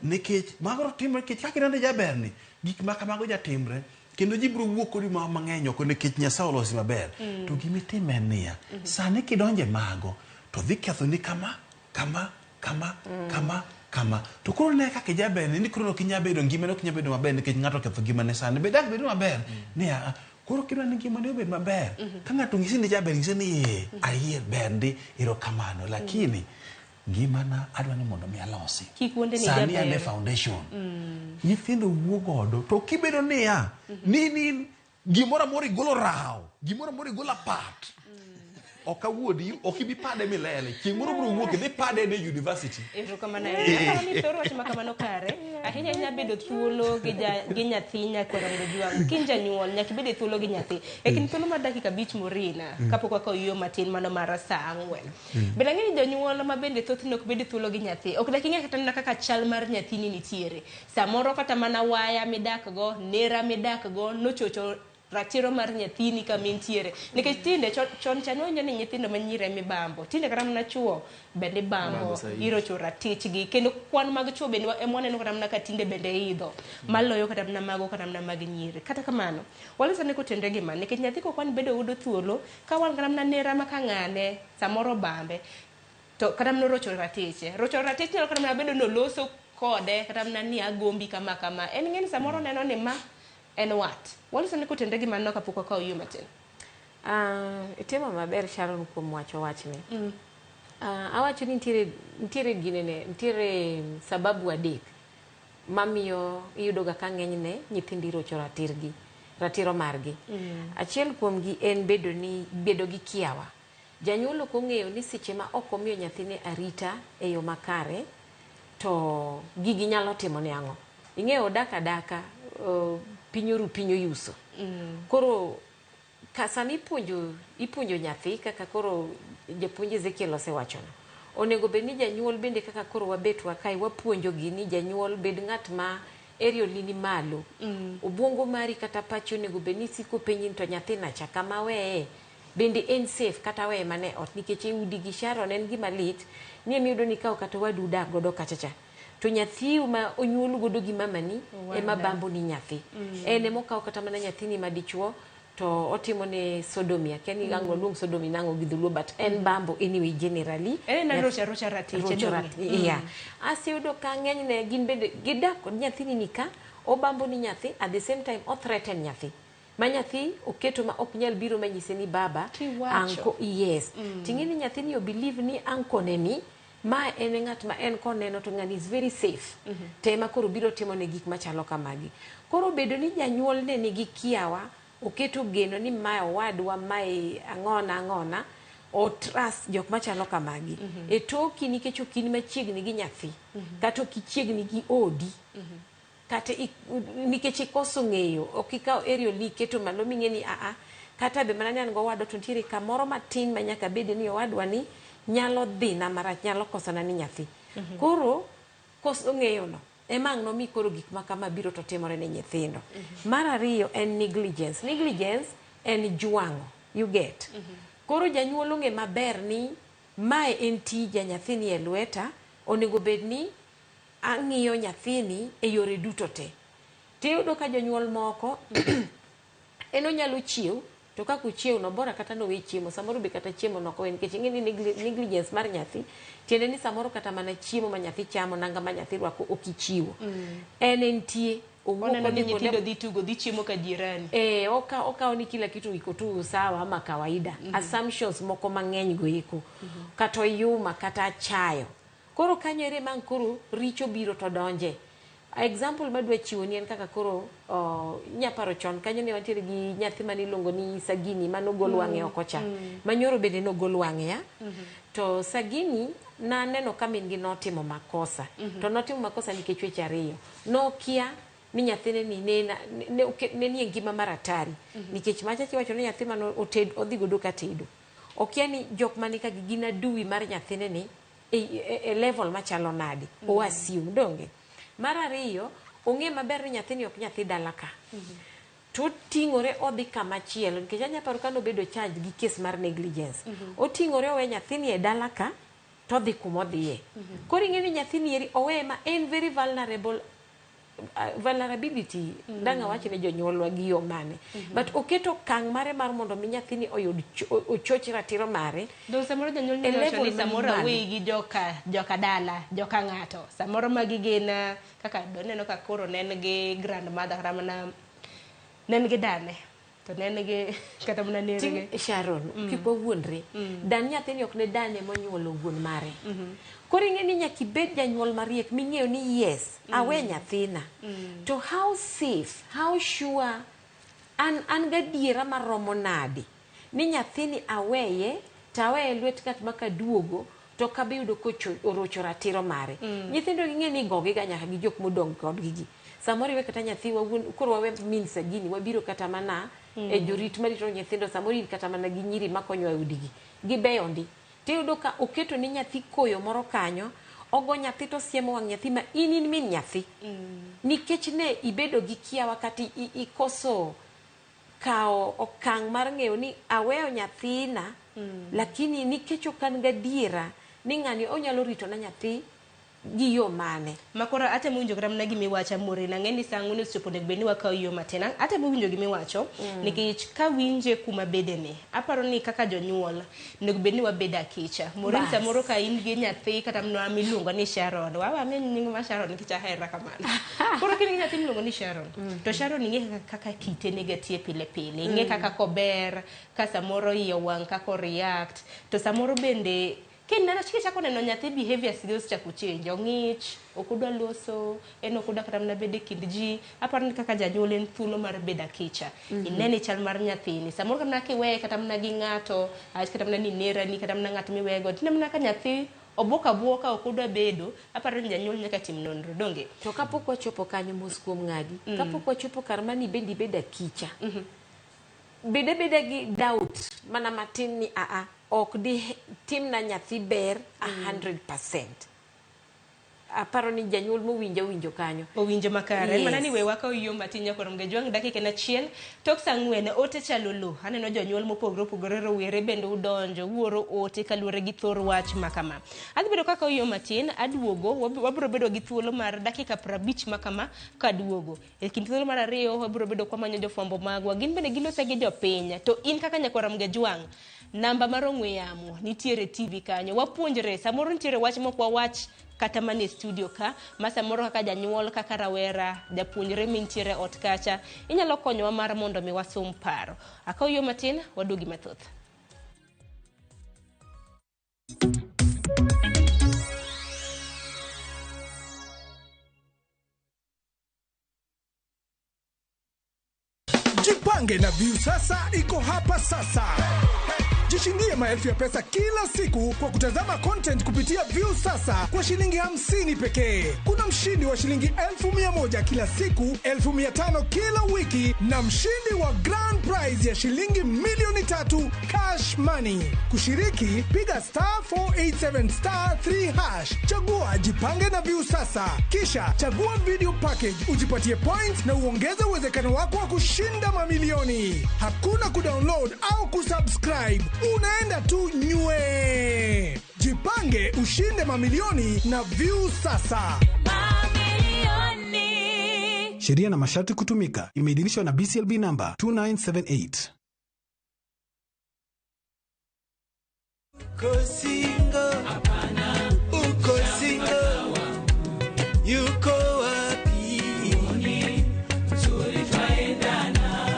nikech magro timre nikech kaka inene jaber ni gik ma kamago jatimre kendo ji biro wuok kodi mang'eny ok nikech Nyasaye olosi maber. To gima itime niya, sani kidonje mago to dhi ketho ni kama to koro ne kaka ijaber ni koro ok inyabedo ngima ok inyabedo maber nikech ng'ato ketho ngimane sani bedak bedo maber niya. Koro kidwa ni ngima ne obed maber, ka ng'ato ng'isi ni jaber ng'isi ni ayie ber ndi erokamano, lakini ngimana adwa ni mondo mi alosi. Sani ane foundation. Nyithindo wuo godo to kibedo niya ni gimoro amora igolo rawo, gimoro amora igolo apat. Ok awuodi, ok ibi pade milele. Chieng' moro biro wuok idhi pade ne university. Erokamano. Ni thoro wach ma kamano kare. Ahinya bedo thuolo gi nyathi nyakoro jwang. Kin janyuol nyaka bed thuolo gi nyathi. Kin thuolo mar dakika 5 morina kapok waka oyo matin mano mar saa 4. Bende ng'eni janyuol ma bende thothne ok bed thuolo gi nyathi. Ok dak ing'e kata kaka chal mar nyathini nitiere. Samoro kata mana waya midak go, nera midak go nochocho ratiro mar nyathini kama intiere nikech tinde chon chanonyo ni nyithindo manyire mibambo tinde kata mana chuo bende bambo irocho ratichgi kendo kwan mag chuo bende emwaneno kata mana ka tinde bende idho maloyo kata mana mago kata mana mag nyire. Kata kamano waloso ne kotende gima nikech nyathi ko kwan bedo udo thuolo ka wan kata mana nera maka ng'ane samoro bambe to kata mana rocho ratich nyalo kata mana bedo no loso kode kata mana ni agombi kama en ng'eni samoro neno ni ma en what? Waloso ne kotende gima no kapok waka oyo matin. Itimo maber Sharon kuom wacho wachni. Awacho ni nitiere sababu adek mamiyo iyudoga ka ng'enyne nyithindi rocho ratiro margi. Achiel kuomgi en bedo gi kiawa. Janyuol ok ong'eyo ni seche ma ok omiyo nyathine arita e yo makare to gigi nyalo timo ni ang'o. Ing'eyo daka pinyo yuso. Koro kasani ipuonjo nyathi kaka koro japuonj Ezekiel osewachono. Onego bed ni janyuol bende kaka koro wabetwa kae wapuonjo gi ni janyuol bed ng'at ma erioli ni malo. Obwongo mari kata pachi onego bed ni siko penji to nyathina cha kama weye bende en safe kata weye mane ot nikech udi gi Sharon en gima lit ni miyudo ni kao kata wadu dak godo kachacha. To nyathi ma onyuol godo gi mamani ema bambo ni nyathi. Ene mokaw kata mana nyathini madichuo to otimo ne sodomia keni gango luong sodomi nango gi dhuluo but en bambo anyway generally na rocha ratiche yeah asiyudo ka ng'eny ne gin bende gidak kod nyathini ni ka obambo ni nyathi at the same time o threaten nyathi ma nyathi oketo ma ok nyal biro manyise ni baba anko yes ting'eni nyathini o believe ni anko ne ni ma en ng'at ma en koneno to ng'ani is very safe tema koro biro timo ne gik machalo kamagi koro bedo ni janyuol ne nigi kiawa oketo geno ni mae owadwa mae ang'ona o trust jok machalo kamagi e toki nikech okini machiegni gi nyathi kata okichiegni gi odi kata nikech ikoso ng'eyo okikaw aerial ni keto malo ming'eni kata be mana ni an go wado to ntiere kamoro matin ma nyaka bed ni owadwa ni nyalo dhina marach nyalo kosona ni nyathi koro koso ng'eyo no emang no mi koro gik makama biro to timore ne nyithindo mar ariyo en negligence en jwang'o you get koro janyuol ong'e maber ni mae en tija nyathini e lweta onego bed ni ang'iyo nyathini e yore duto te tiyudo ka jonyuol moko en onyalo chiew to kako chiew no bora kata no we chiemo samoro be kata chiemo no ko en nikech ing'eni negligence mar nyathi tiende ni samoro kata mana chiemo ma nyathi chamo nanga ma nyathi rwako okichiwo en entie Ona ni nyithindo dhi tugo dhi chiemo ka jirani okawo ni kila kitu iko tu sawa ama kawaida assumptions moko mang'eny go iko kata yuma kata chayo koro kanyere mang koro richo biro to donje example madwa chiwo ni en kaka koro nyaparo chon kanyo ne wantiere gi nyathi maniluongo ni Sagini manogol wang'e oko cha manyoro bende nogol wang'e ya to Sagini na neno ka min gi notimo makosa to notimo makosa nikech weche ariyo nokia ni nyathine ni ne nie ngima mar atari nikech machachi wacho ni nyathi man odhi godo ka tedo okia ni jok mani ka gina duwi mar nyathine ni e level machalo nadi o assume donge mar ariyo ong'e maber ni nyathini ok nyathi dala ka to ting'ore odhi kama chielo nikech anyaparo kano bedo charge gi case mar negligence oting'ore owe nyathini e dala ka to dhi kumodhiye koro ing'e ni nyathini eri owe ma en very vulnerability danga wacho ne jonyuolwa gi yo mane but oketo kang' mare mar mondo mi nyathini oyud ochoch ratiro mare do samoro janyuol ni wacho ni samoro awi gi joka dala joka ng'ato samoro magi gin kaka doneno ka koro nen gi grandmother kata mana nen gi dane to nen gi kata mana nere Sharon kik wawuondre dan nyathini ok ne dane monyuolo wuon mare koro ing'e ni nyaka ibed janyuol mariek ming'eyo ni yes awe nyathina to how safe how sure an gadiera maromo nadi ni nyathini aweye to aweye lwet kat makaduogo to kabe yudo orocho ratiro mare nyithindo ging'e ni gogi ga nyaka gi jok modong kodgi gi samoro iwe kata nyathi koro wawe min Sagini wabiro kata mana e jorit marito nyithindo samoro in kata mana gi nyiri makonyo e udigi gibeyo ndi tiyudo ka oketo ni nyathi koyo moro kanyo ogo nyathi to siemo wang' nyathi ma in min nyathi nikech ne ibedo gi kiawa kata ikoso kao okang' mar ng'eyo ni aweyo nyathina lakini nikech okan gadiera ni ng'ani onyalo rito na nyathi gi yo mane makora atemo winjo kata mana gimiwacho amore na ng'eni sangu ni chopo nego beni wakaw yo matin atemo winjo gimiwacho nikech ka winje kuma bedene aparo ni kaka jonyuol nego beni wabeda kicha morin samoro ka in gi nyathi kata mna miluongo ni Sharon wawa men nying ma Sharon nikech ahera kamano koro kini nyathi miluongo ni Sharon to Sharon ing'e kaka kite negatie pile pile ing'e kaka kober ka samoro iyo wang' kako react to samoro bende Kenda na chike chako neno nyathi behavior skills chako change ong'ich okudwa loso en okudwa kata mna bede kind ji aparo ni kaka janyuol en thuolo mar beda kicha inene chal mar nyathini samoro kata mna kiwe kata mna gi ng'ato kata mna ni nera ni kata mna ng'at miwego tine mna ka nyathi oboka okudwa bedo aparo ni janyuol nyaka tim nonro donge to kapok wachopo kanyo mos kuom ng'adi kapok wachopo kar mani bendi beda kicha beda gi doubt mana matin ni ok di tim na nyathi ber 100%. aparo ni janyuol winjo kanyo owinjo makare. Yes. Mana ni we waka oyo matinya korom ge jwang dakika na chiel tok sang'wen ote chalolo aneno jonyuol mopogore rowere bende udonjo wuoro ote kaluore gi thor wach makama. Adhi bedo kaka oyo matin aduogo wabro bedo gi thuolo mar dakika 50 makama kaduogo. E kind thuolo mar ariyo wabro bedo kwa manyo jofwambo magwa gin bende gilose gi jopiny to in kaka nyakoram ge jwang namba mar ong'we yamo nitiere TV kanyo wapuonjre samoro nitiere wach mokwa wach kata mane studio ka masa moro kaka janyuol kaka rawera japuonjre mintiere ot kacha inyalo konyowa mar mondo mi wasum paro akaw yo matin wadugi mathoth. Jipange na View sasa iko hapa sasa. Jishindie maelfu ya pesa kila siku kwa kutazama content kupitia View sasa kwa shilingi 50 pekee. Kuna mshindi wa shilingi 1,100 kila siku, 1,500 kila wiki na mshindi wa grand prize ya shilingi milioni 3 cash money. Kushiriki piga *487*3#. Chagua Jipange na View sasa. Kisha chagua video package ujipatie points na uongeze uwezekano wako wa kushinda mamilioni. Hakuna kudownload au kusubscribe. Unaenda tu nywe. Jipange ushinde mamilioni na View sasa. Mamilioni. Sheria na masharti kutumika. Imeidhinishwa na BCLB number 2978. Uko single, hapana. Uko single, yuko wapi?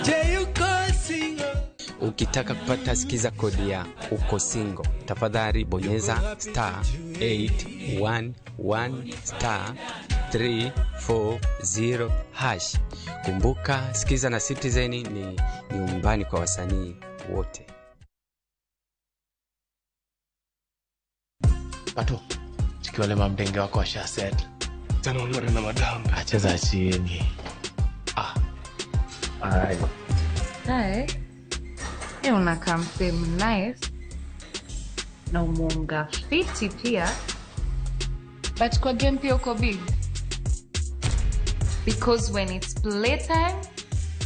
Je, yuko single? Ukitaka kupata sikiza kodi ya Uko Single, tafadhali bonyeza *811*340#. Kumbuka sikiza na Citizen ni nyumbani kwa wasanii wote. Pato, chikiwale mamdenge wako wa shaset. Tano ulore na madam. Acheza chini. Alright. Hai. Unakaa msemu nice. Na umunga fiti pia. But kwa game pia uko big. Because when it's playtime,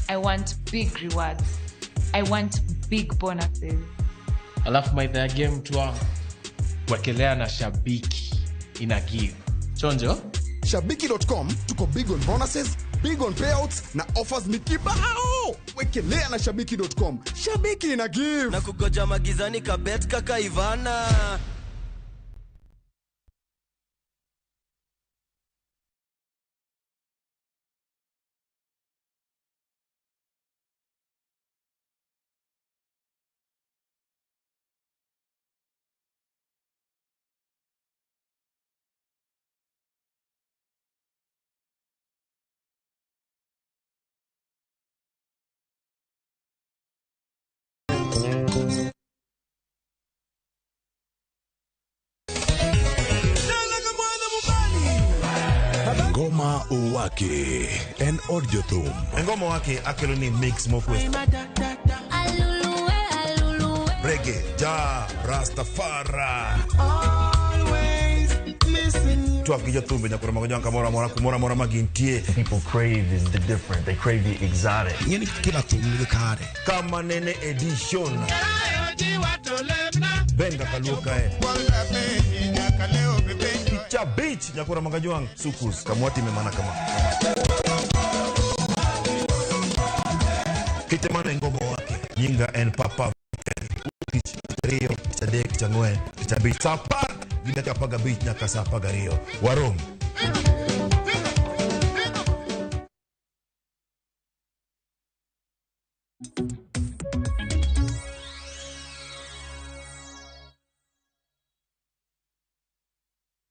I want big rewards. I want big bonuses. Alafu by the game tuwa wekelea na Shabiki ina give. Chonjo? Shabiki.com tuko big on bonuses, big on payouts na offers mikibao. Wekelea na Shabiki.com. Shabiki ina give. Na kugoja magizani kabet kaka Ivana. Ngoma Uwake and Audiothum. Ngoma Uwake akelo ni mix mofwe. Reggae, ja, Rastafari. Always listen. Tuakijo tumbe nyakura magonjwa kamora magintie. People crave is the different. They crave the exotic. Yeni kila tumbe kare. Kama nene edition. Benga kaluka Cha beach nyakura magajwang sukus kamwati memana kama Kitemana Ngoma Uwake Nyinga and Papa Rio Sadek Changwe Cha beach Sapar Gina paga beach nyaka sapaga Rio Warom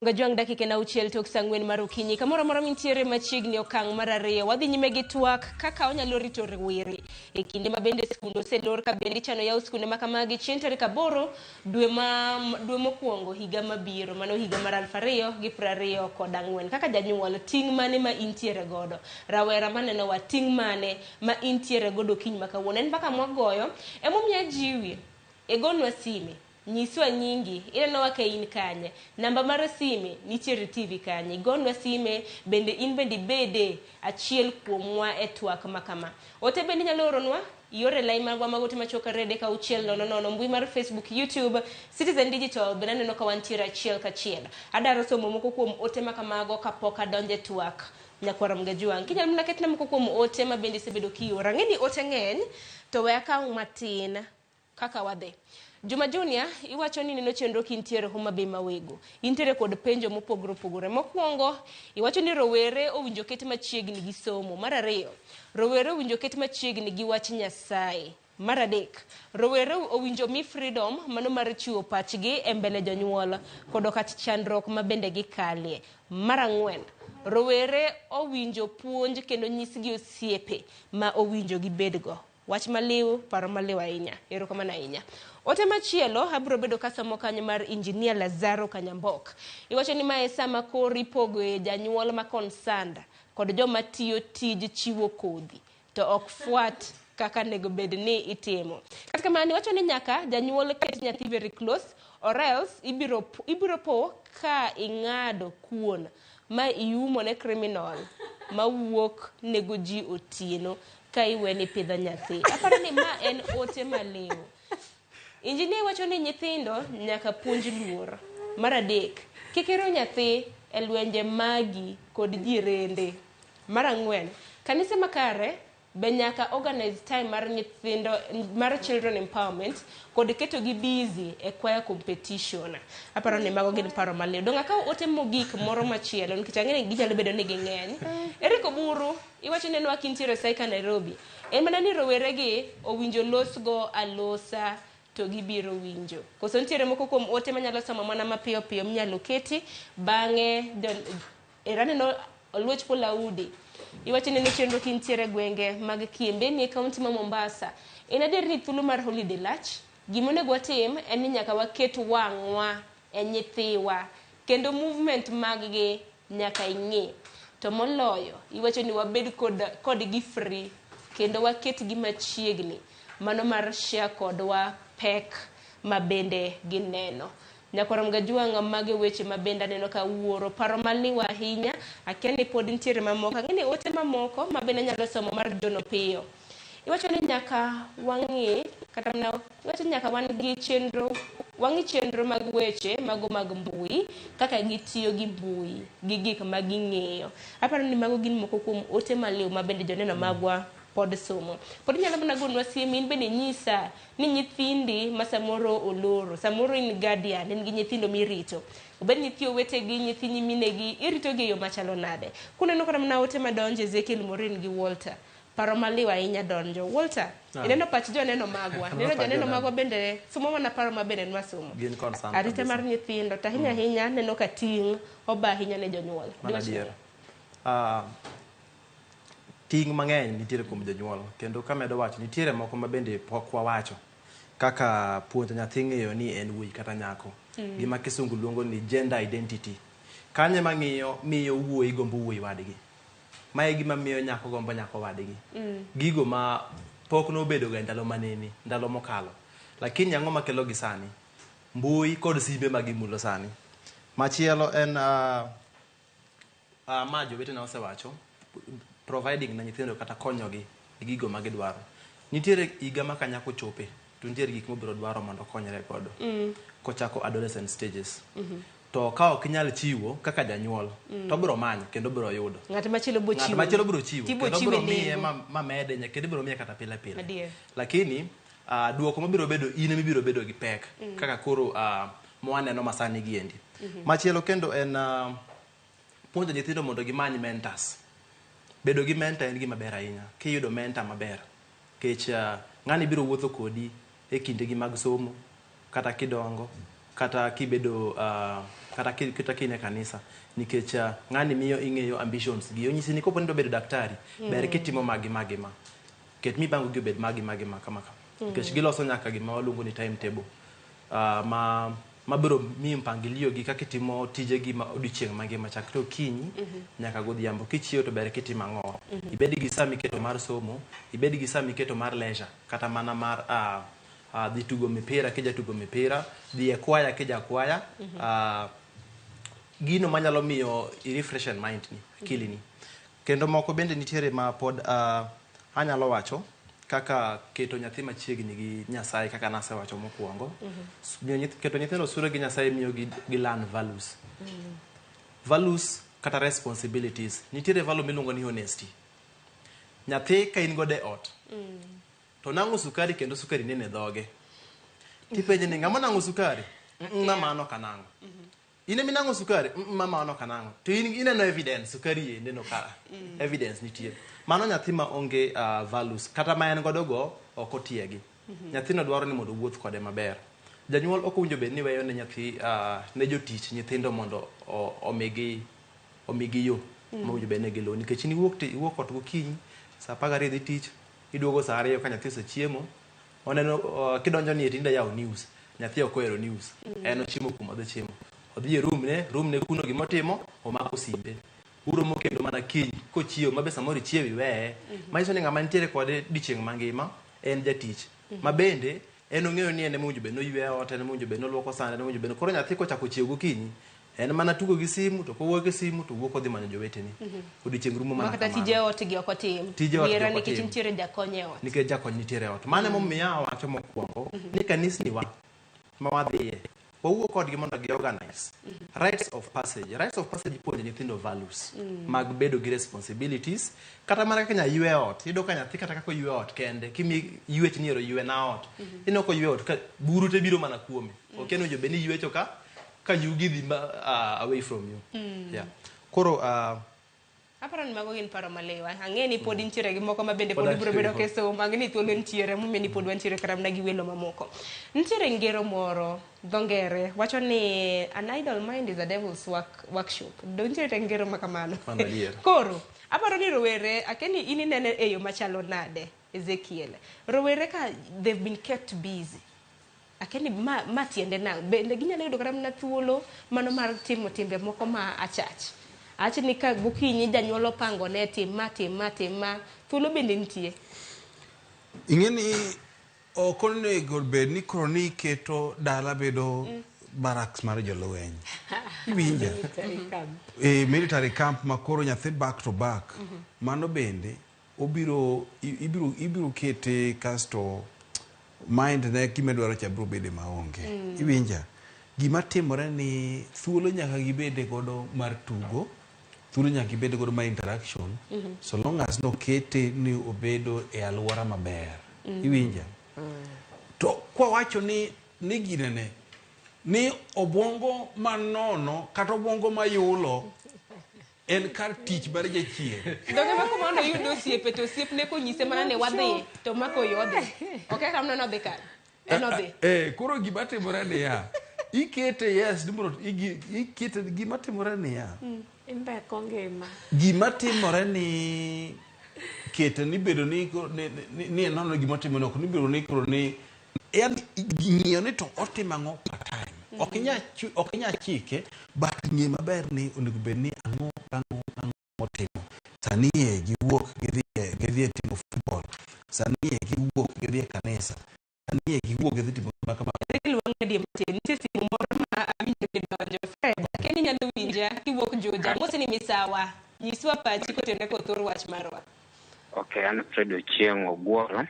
Ngajwang dakika na uchiel tok sang'wen mar okinyi kamoro moro mintiere machiegni okang' mar ariyo wadhi nyime gi twak kaka onyalo rito rowere e kinde ma bende skunde oselor ka bende chano yaw skunde ma kamagi chieng' tarik 8 dwe mokwongo higa mabiro mano higa mar 2024 kaka janyuol ting' mane ma intiere godo rawera maneno wa ting' mane ma intiere godo kiny ma kawuono en mpaka mwagoyo emomiyo jiwi egonwa sime nyiswa nyingi, ineno waka in kanye, namba mar sime nitiere TV kanye, gonwa sime bende in bende bede achiel kuomwa e twak makama. Ote bende nyalo oronwa yore line magwa magote machoka rede ka uchiel nono mbui mar Facebook, YouTube, Citizen Digital bende neno ka wantiere achiel kachiel. Adaro somo moko kuom ote makamago kapok adonje twak nyakwara mgajuang. Kinyal mna ketna moko kuom ote ma bende sebedo kiora. Ngeni ote ngeny to we akao matin kaka wadhe. Juma Junior, iwacho ni neno chenro kintiere Homa Bay mawego. Intere kod penjo mopogore opogore. Mokwongo, iwacho ni rowere owinjo ket machiegni gi somo. Mar ariyo, rowere owinjo ket machiegni gi wach Nyasaye. Mar adek, rowere owinjo mi freedom mano mar chiwo pachgi e mbele jonyuol kod kata chandruok ma bende gikalie. Mar ang'wen, rowere owinjo puonj kendo nyisgi osiepe ma owinjo gibedgo. Wach maliw, paro maliw ahinya. Erokamano ahinya. Ote machielo, abro bedo kasomo kanyo mar Engineer Lazaro Kanyambok. Iwacho ni mae sama kori pogo e janyuol ma concerned kod joma tiyo tij chiwo kodhi to ok fuat kaka nego bed ni itimo. Kata kamano iwacho ni nyaka janyuol ket nyathi very close or else ibiro po ka ing'ado kuon ma iumo ne criminal ma wuok nego ji otieno ka iweni pidho nyathi. Aparo ni ma en ote maliw. Engineer wacho ni nyithindo nyaka puonj luor. Mar adek, kikero nyathi e lwenje magi kod jirende. Mar ang'wen, kanise makare be nyaka organize time mar nyithindo, mar children empowerment kod keto gi busy e kwaya competition. Aparo ni mago gin paro maliw. Donga ka ote mogik moro machielo nikech ang'e ni ginyalo bedo ni ging'eny. Eriko Buru, iwacho ni wakintiere Saika Nairobi. En mana ni rowere gi owinjo losgo alosa to gibiro winjo. Koso nitiere moko kuom ote manyalo somo mana mapiyo piyo mnyalo keti bang'e eraneno Oluoch Polaudi. Iwacho ni chenro kintiere gwenge mag Kiembe ni kaunti ma Mombasa. En adier ni thuolo mar holiday lach. Gimonego watim en ni nyaka waket wang'wa e nyithiwa kendo movement mag gi nyaka ing'e. To moloyo iwacho ni wabed kod gi free kendo waket gi machiegni mano mar share kodwa pek mabende gineno. Nyakwara Mgajuang mage weche mabende neno ka wuoro paro maliw ahinya. Akia ni pod nitiere mamoko. Ang'eni ote mamoko mabende nyalo somo mar Jono Piyo. Iwacho ni nyaka wang'i kata mna iwacho ni nyaka wan gi chenro wang'i chenro mag weche mago mag mbui kaka gitiyo gi mbui gi gik ma ging'eyo. Aparo ni mago gin moko kuom ote maliw mabende joneno magwa pod somo. Pod nyalo mana gonwa simu in bende nyisa ni nyithindi ma samoro oloro, samoro in guardian, in gi nyithindo mirito. Obed nyithi owetegi, nyithi nyiminegi, irito gi yo machalo nade. Kuneno kata mana ote madonjo Ezekiel Morin gi Walter. Paro maliw ahinya donjo. Walter, ineno pach joneno magwa. Neno joneno magwa bende somo mana paro mabende nwa somo. Arita mar nyithindo tahinya ahinya neno ka ting' oba ahinya ne jonyuol. Ting' mang'eny nitiere kuom jonyuol kendo kamedo wacho nitiere moko ma bende pok wawacho kaka puonjo nyathi ng'eyo ni en wuoyi kata nyako. Gima kisungu luongo ni gender identity. Kanye mang'iyo miyo wuoyi gombo wuoyi wadgi. Mae gima miyo nyako gombo nyako wadgi. Gigo ma pok nobedo ga ndalo maneni, ndalo mokalo. Lakini ang'o makelo gi sani? Mbui kod simbe magimulo sani. Machielo en majo wetena osewacho providing na nyithindo kata konyogi e gigo ma gidwaro. Nitiere higa ma kanyako chope, to nitiere gik mobiro dwaro mondo konyre godo. Kochako adolescent stages. To ka ok inyal chiwo kaka janyuol, to biro manyo kendo biro yudo. Ng'at machielo biro chiwo. Ng'at machielo biro chiwo. Kendo biro miye ma mede kendo biro miye kata pile pile. Lakini duoko mabiro bedo in mibiro bedo gi pek kaka koro mwaneno masani giendi. Machielo kendo en puonjo nyithindo mondo gimany mentors. Bedo gi mentor en gima ber ahinya. Kiyudo mentor maber. Kech ng'ani biro wuotho kodi e kindegi mag somo, kata kidongo, kata kibedo kata kine kanisa. Nikech ng'ani miyo ing'eyo ambitions gi. Onyisi ni kopo ni bedo daktari, ber kitimo magi ma. Ket mibango gi obed magi ma kama. Nikech giloso nyaka gima waluongo ni timetable. Ma biro mi mpangilio gi kaka itimo tije gi ma odiochieng' mangima chakre okinyi nyaka godhiambo. Kichiewo to ber kitimo ang'o. Ibed gi saa miketo mar somo, ibed gi saa miketo mar leisure kata mana mar dhi tugo mipira kija tugo mipira, dhi e kwaya kija kwaya, gino manyalo miyo i-refresh mind ni, akili ni. Kendo moko bende nitiere ma pod anyalo wacho kaka keto nyathi machiegni gi Nyasaye kaka nasewacho mokwongo. Keto nyithindo sura gi Nyasaye miyo gi learn values. Values kata responsibilities. Nitiere value miluongo ni honesty. Nyathi ka in gode ot, to nang'o sukari kendo sukari nene dhoge. Tipenje ni ng'ama nang'o sukari? Mama ano kanang'o. Ine minang'o sukari? Mama ano kanang'o. To ineno evidence, sukari yende no ka evidence nitie. Mano nyathi ma onge values, kata ma en godo go ok otiegi. Nyathino dwaro ni mondo wuoth kode maber. Janyuol ok owinjo bed ni weyo ne nyathi ne jotich nyithindo mondo omigi yo mowinjo bed ne gilo, nikech ni iwuok ot gokinyi sa 12 dhi tich, iduogo sa 2 ka nyathi osechiemo, oneno kidonjo ni tinda yawo news, nyathi ok ohero news, en ochiemo kuma odhi chiemo, odhi e room ne kuno gimotimo, omako simbe, uromo kendo mana kiny kochiewo mabe samoro ichiewo iweye, manyiso ni ng'ama nitiere kode dichieng' mangima en jatich, ma bende en ong'eyo ni en mowinjo bed noyweyo ot, en mowinjo bed noluoko sande, en mowinjo bed koro nyathi kochako chiewo gokinyi, en mana tugo gi simu, to kowuok e simu to wuok odhi manyo jowetene. Odiochieng' rumo mana kamano. Makata tije ot gi ok otim. Diera nikech nitiere jakony e ot. Nikech jakony nitiere e ot. Mane momiyo awacho mokwongo ni kanisniwa ma wadhiye, wawuok kodgi mondo gi-organize rites of passage. Rites of passage ipuonjo nyithindo values mag bedo gi responsibilities, kata mana kaka ywe ot. Iyudo ka nyathi kata kaka oywe ot kende, kimi ywech ni ero ywe na ot. Ineno ko ywe ot ka buru te biro mana kuome. Ok en owinjo bed ni ywecho ka yugi dhi away from you. Yeah. Koro aparo ni mago gin paro malewa. Ang'e ni pod nitiere gi moko ma bende pod ibiro bedo kesomo. Ang'e ni thuolo nitiere, momiyo ni pod wantiere kata mana gi welo mamoko. Nitiere ngero moro, dho ngere wacho ni an idle mind is a devil's workshop. Do nitiere ngero ma kamano. Koro aparo ni rowere, akeni in inene e yo machalo nade, Ezekiel. Rowere ka they've been kept busy. Akeni ma tiende na bende ginyalo yudo kata mana thuolo mano mar timo timbe moko ma achach. Achi ni ka gokinyi janyuol opango ne tim ma thuolo bende nitie. Ing'eni ok onego bed ni koro ni keto dala bedo barracks mar jolweny. Iwinja? Military camp ma koro nyathi back to back. Mano bende ibiro kete kasto mind ne kime dwaro cha bro bede maonge. Iwinja? Gima timore ni thuolo nyaka gibede godo mar tugo, thuolo nyaka gibede godo mar interaction, so long as no kete ni obedo e alwora maber. Iwinja? To kwa wacho ni ginene ni obwongo manono kata obwongo mayulo en kar tich mar jachien. Doge mako mondo yudo osiepe to osiep ne konyise mana ne wadhi to mako yodhe. Ok kamno no dhi kar. En koro gima timore ni ya. Ikete yes, ikete gima timore ni ya. Imbe kongema. Gima timore ni kete ni bedo ni nono gima timore ok ni bedo ni koro ni en ng'iyo ni to otimo ang'o part time. Ok inya chike, but ng'e maber ni onego bed ni ang'o motimo. Sani giwuok gidhi timo football. Sani giwuok gidhi kanisa. Sani giwuok gidhi timo kama. Iluongo di matin. Nitie simu moro ma awinjo ni donjo. Keni nyalo winja kiwuok Juja. Mose ni misawa. Nyiswa pachi kotene kothor wach marwa. Okay, an Fred Ochieng' Ogworo.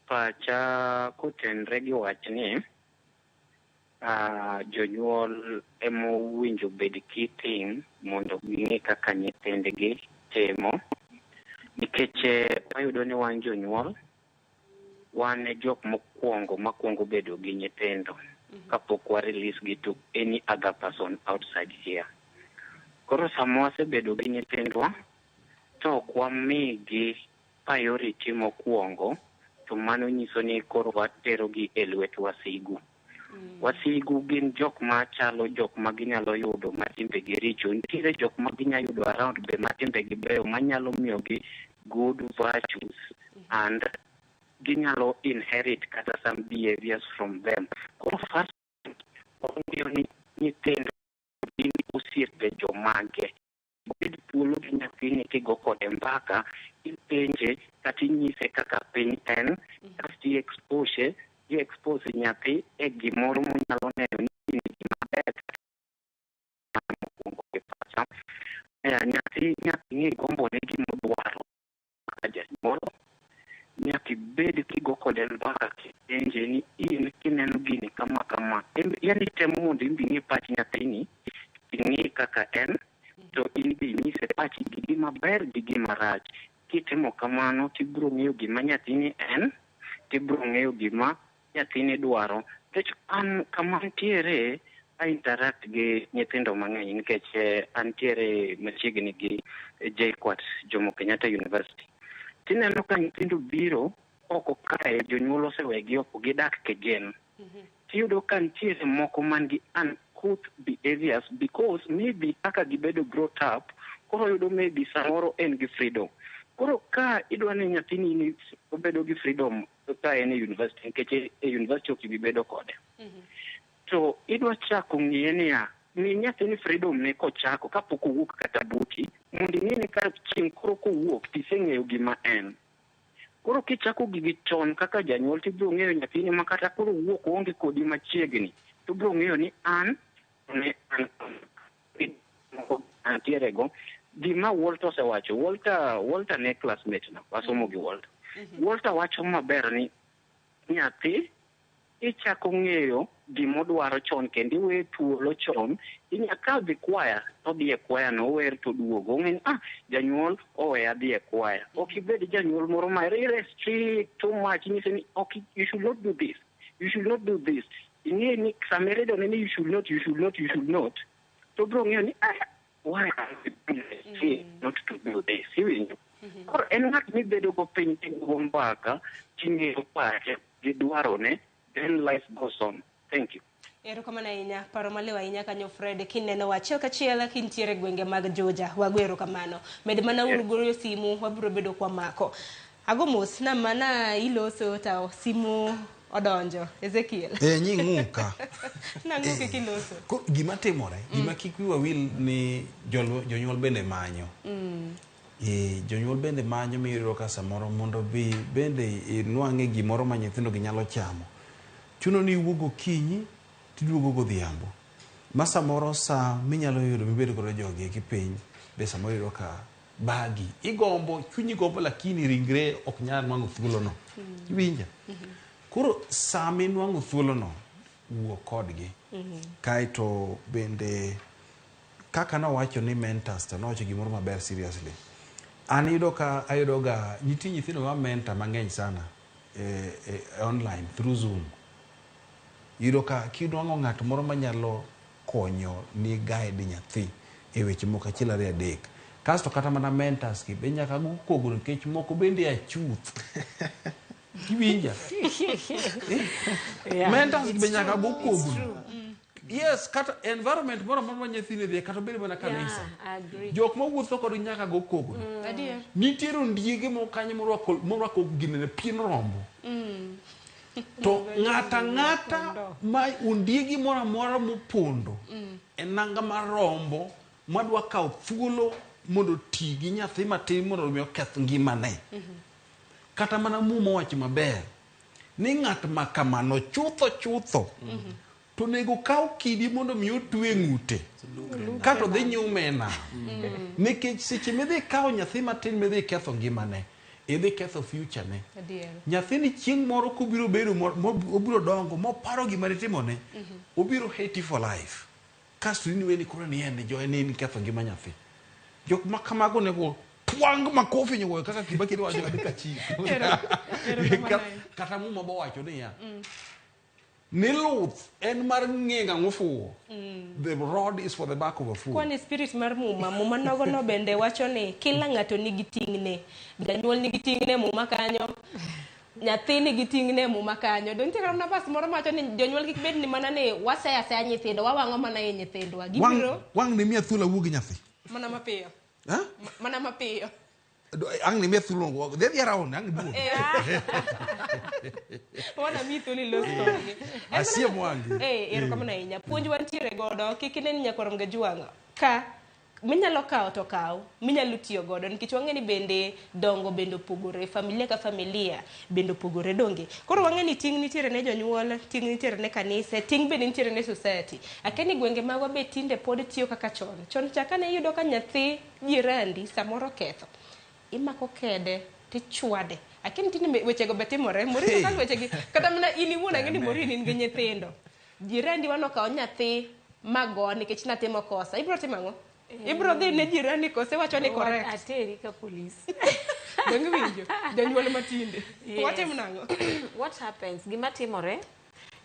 Pacha kotenre gi wach ni jonyuol emowinjo bed kiting mondo ging'e kaka nyithindgi timo, nikech wayudo ni wan jonyuol wan e jok makwongo bedo gi nyithindo kapok wa release gi to any other person outside here. Koro sama wasebedo gi nyithindwa to ok wamigi priority mokwongo, to mano nyiso ni koro waterogi e lwet wasigu. Wasigu gin jok ma chalo jok ma ginyalo yudo matimbe gi richo. Nitiere jok ma ginyalo yudo around be matimbe gi beyo manyalo miyogi good virtues and ginyalo inherit kata some behaviors from them. Koro first, ong'eyo ni nyithindo gin osiepe jomage. Bed thuolo gi nyathini kigo kode mbaka, ipenje kata inyise kaka piny en, kasto i-expose nyathi e gimoro monyalo neno ni in gimaber mokwongo e pacha. Nyathi ng'e gombone gimodwaro kaka janyuol. Nyaka ibed kigo kode mbaka kipenje ni in kineno gini kama kama. Yani temo mondo in bi ng'e pach nyathini, ing'e kaka en, to in bi inyise pachi gi gima ber gi gima rach. Kitimo kamano tibiro ng'eyo gima nyathini en, tibiro ng'eyo gima nyathini dwaro. Nikech an kama antiere, interact gi nyithindo mang'eny nikech antiere machiegni gi JKUAT, Jomo Kenyatta University. Tineno ka nyithindo biro oko kae, jonyuol osewegi oko, gidak kegen. Tiyudo ka nitiere moko man gi uncouth behaviors because maybe kaka gibedo brought up, koro yudo maybe samoro en gi freedom. Koro ka idwa ni nyathini ni obedo gi freedom ka en e university, nikech e university ok ibibedo kode. To idwa chako ng'iye niya, mi nyathini freedom ne kochako kapok owuok kata buti, mondo ing'e ni ka chieng' koro kowuok tiseng'eyo gima en. Koro kichako gigi chon kaka janyuol tibiro ng'eyo nyathini ma kata koro wuok onge kodi machiegni, tibiro ng'eyo ni an antiere go. Gima Walter osewacho, Walter ne classmate na, wasomo gi Walter. Walter wacho maber ni nyathi ichako ng'eyo gimodwaro chon kendo iwe thuolo chon. Inyaka dhi kwaya, odhi e kwaya no, ower to duogo. Ong'e janyuol oweya dhi e kwaya. Ok ibed janyuol moro ma restrict too much, nyise ni okay, you should not do this, you should not do this. Ing'e ni samere do ni you should not. To bro ng'eyo ni why not to do this? Or en ng'at mibedo go piny go mbaka, ting'eyo pache gi dwarone, then life goes on. Thank you. Erokamano ahinya, paro malew ahinya kanyo Fred, kineno wachiel kachiel kintiere gwenge mag Juja. Wago erokamano. Med mana uru goyo simu, wabiro bedo kwa mako. Ago mos na mana iloso ta simu odonjo. Ezekiel. Nying'uka. Nang'uke kiloso. Gima timore, gima kik wiwa wil ni jonyuol bende manyo. Jonyuol bende manyo miyudo ka samoro mondo bi bende inwang'e gimoro ma nyithindo gi nyalo chamo. Chuno ni iwuok gokinyi tiduogo godhiambo. Ma samoro sa minyalo yudo mibedo kod jogi e kipiny, be samoro yudo ka bagi igombo, chunyi gombo, lakini ringre ok nyal nwang'o thuolo no. Iwinja? Koro sa minwang'o thuolo no, wuok kodgi. Kaito bende kaka nowacho ni mentors, to nowacho gimoro maber seriously. An ayudo ga nitie nyithindo ma mentor mang'eny sana online through Zoom. Yudo ka kidwang'o ng'at moro manyalo konyo ni guide nyathi e weche moko achiel ariyo adek. Kasto kata mana mentors ki be nyaka go kogro, nikech moko bende achuth. Kiwinja? Mentors be nyaka go kogro. Yes, kata environment moro ma nyathine dhie kata bedo mana kanisa. Jok mawuotho kod nyaka go kogro. Nitiere ondiege mo kanyo morwako ginene pien rombo. To ng'ata ma ondiegi moro amora mopondo e nanga mar rombo madwa kawo thuolo mondo ti gi nyathi matin mondo mi oketh ngimane. Kata mana mumo wacho maber ni ng'at ma kamano chutho to nego kaw kidi mondo mi otwe ng'ute kato dhi nyume na. Nikech seche midhi kawo nyathi matin midhi ketho ngimane, idhi ketho future ne. Nyathini chieng' moro kubiro bedo obiro dongo moparo gima nitimone, obiro hate for life. Kasto ni weni koro ni en jo en ketho ngima nyathi. Jok ma kamago nego twang makofi nyogo kaka Kibaki wacho katika chief. Kata mu mabo wacho ni ya. Ni Luth en mar ng'enga ngofuo. The rod is for the back of a fool. Kwani spirit mar muma nogo no bende wacho ni kila ng'ato nigi ting'ne. Janyuol nigi ting'ne muma kanyo. Nyathi nigi ting'ne muma kanyo. Don't you remember nafas moro macho ni jonyuol kik bed ni mana ni wasaya saya nyithindo, wawang'o mana e nyithindwa. Gibiro wang ni mia thula wugi nyathi. Mana mapiyo. Ha? Mana mapiyo. Ang ni mia thula wugi. They around ang buo. Wana mithuli lo story. Asia mwangi. Erokamano ahinya. Puonj wantiere godo kik inen nyakorom ga juang'o. Ka minyalo kawo to kaw, minyalo tiyo godo nikech wang'eni bende dongo bende opogore, familia ka familia bende opogore donge. Koro wang'eni ting' nitiere ne jonyuol, ting' nitiere ne kanise, ting' bende nitiere ne society. Akeni gwenge magwa be tinde pod tiyo kaka chon. Chon cha kane iyudo ka nyathi jirandi samoro ketho, imako kede tichwade. Akini tinde wechego be timore, Morini ka wechegi kata mana in iwuon ang'eni Morini in gi nyithindo. Jirandi wano kawo nyathi mago nikech natimo kosa. Ibro timo ang'o? Ibro dhi ne jirani kose wacho ni correct. Ateri ka police. Donge winjo janyuol matinde. Watim nang'o? What happens? Gima timore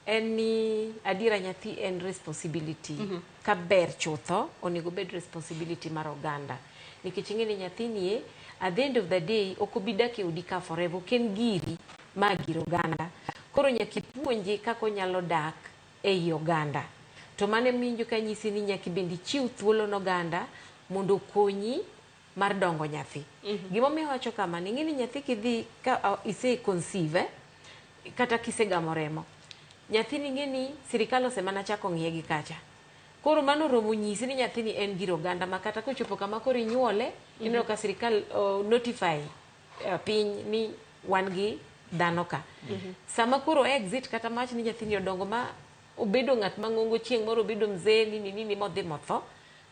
en ni adiera nyathi en responsibility. Ka ber chutho onego bed responsibility mar oganda. Nikech ing'eni nyathi nie at the end of the day okobidak e udi ka forever, ken giri ma gir oganda. Koro nyaki puonje kako nyalo dak ei oganda. To mane minjo ka nyisi ni nyaki bendi chiw thuolo n'oganda mondo konyi mar dongo nyathi. Gimomiyo wacho kama, ing'eni nyathi kidhi ka ise conceive kata kise gamo remo. Nyathi ing'eni sirikal osemana chako ng'iye gi kacha. Koro mano romo nyisi ni nyathi ni en gir oganda ma kata kochopo kama koro inyuole, ineno ka sirikal notify piny ni wan gi dhano ka. Sama koro exit kata mach ni nyathi ni odongo ma obedo ng'at mang'ongo chieng' moro obedo mzee nini modhi motho,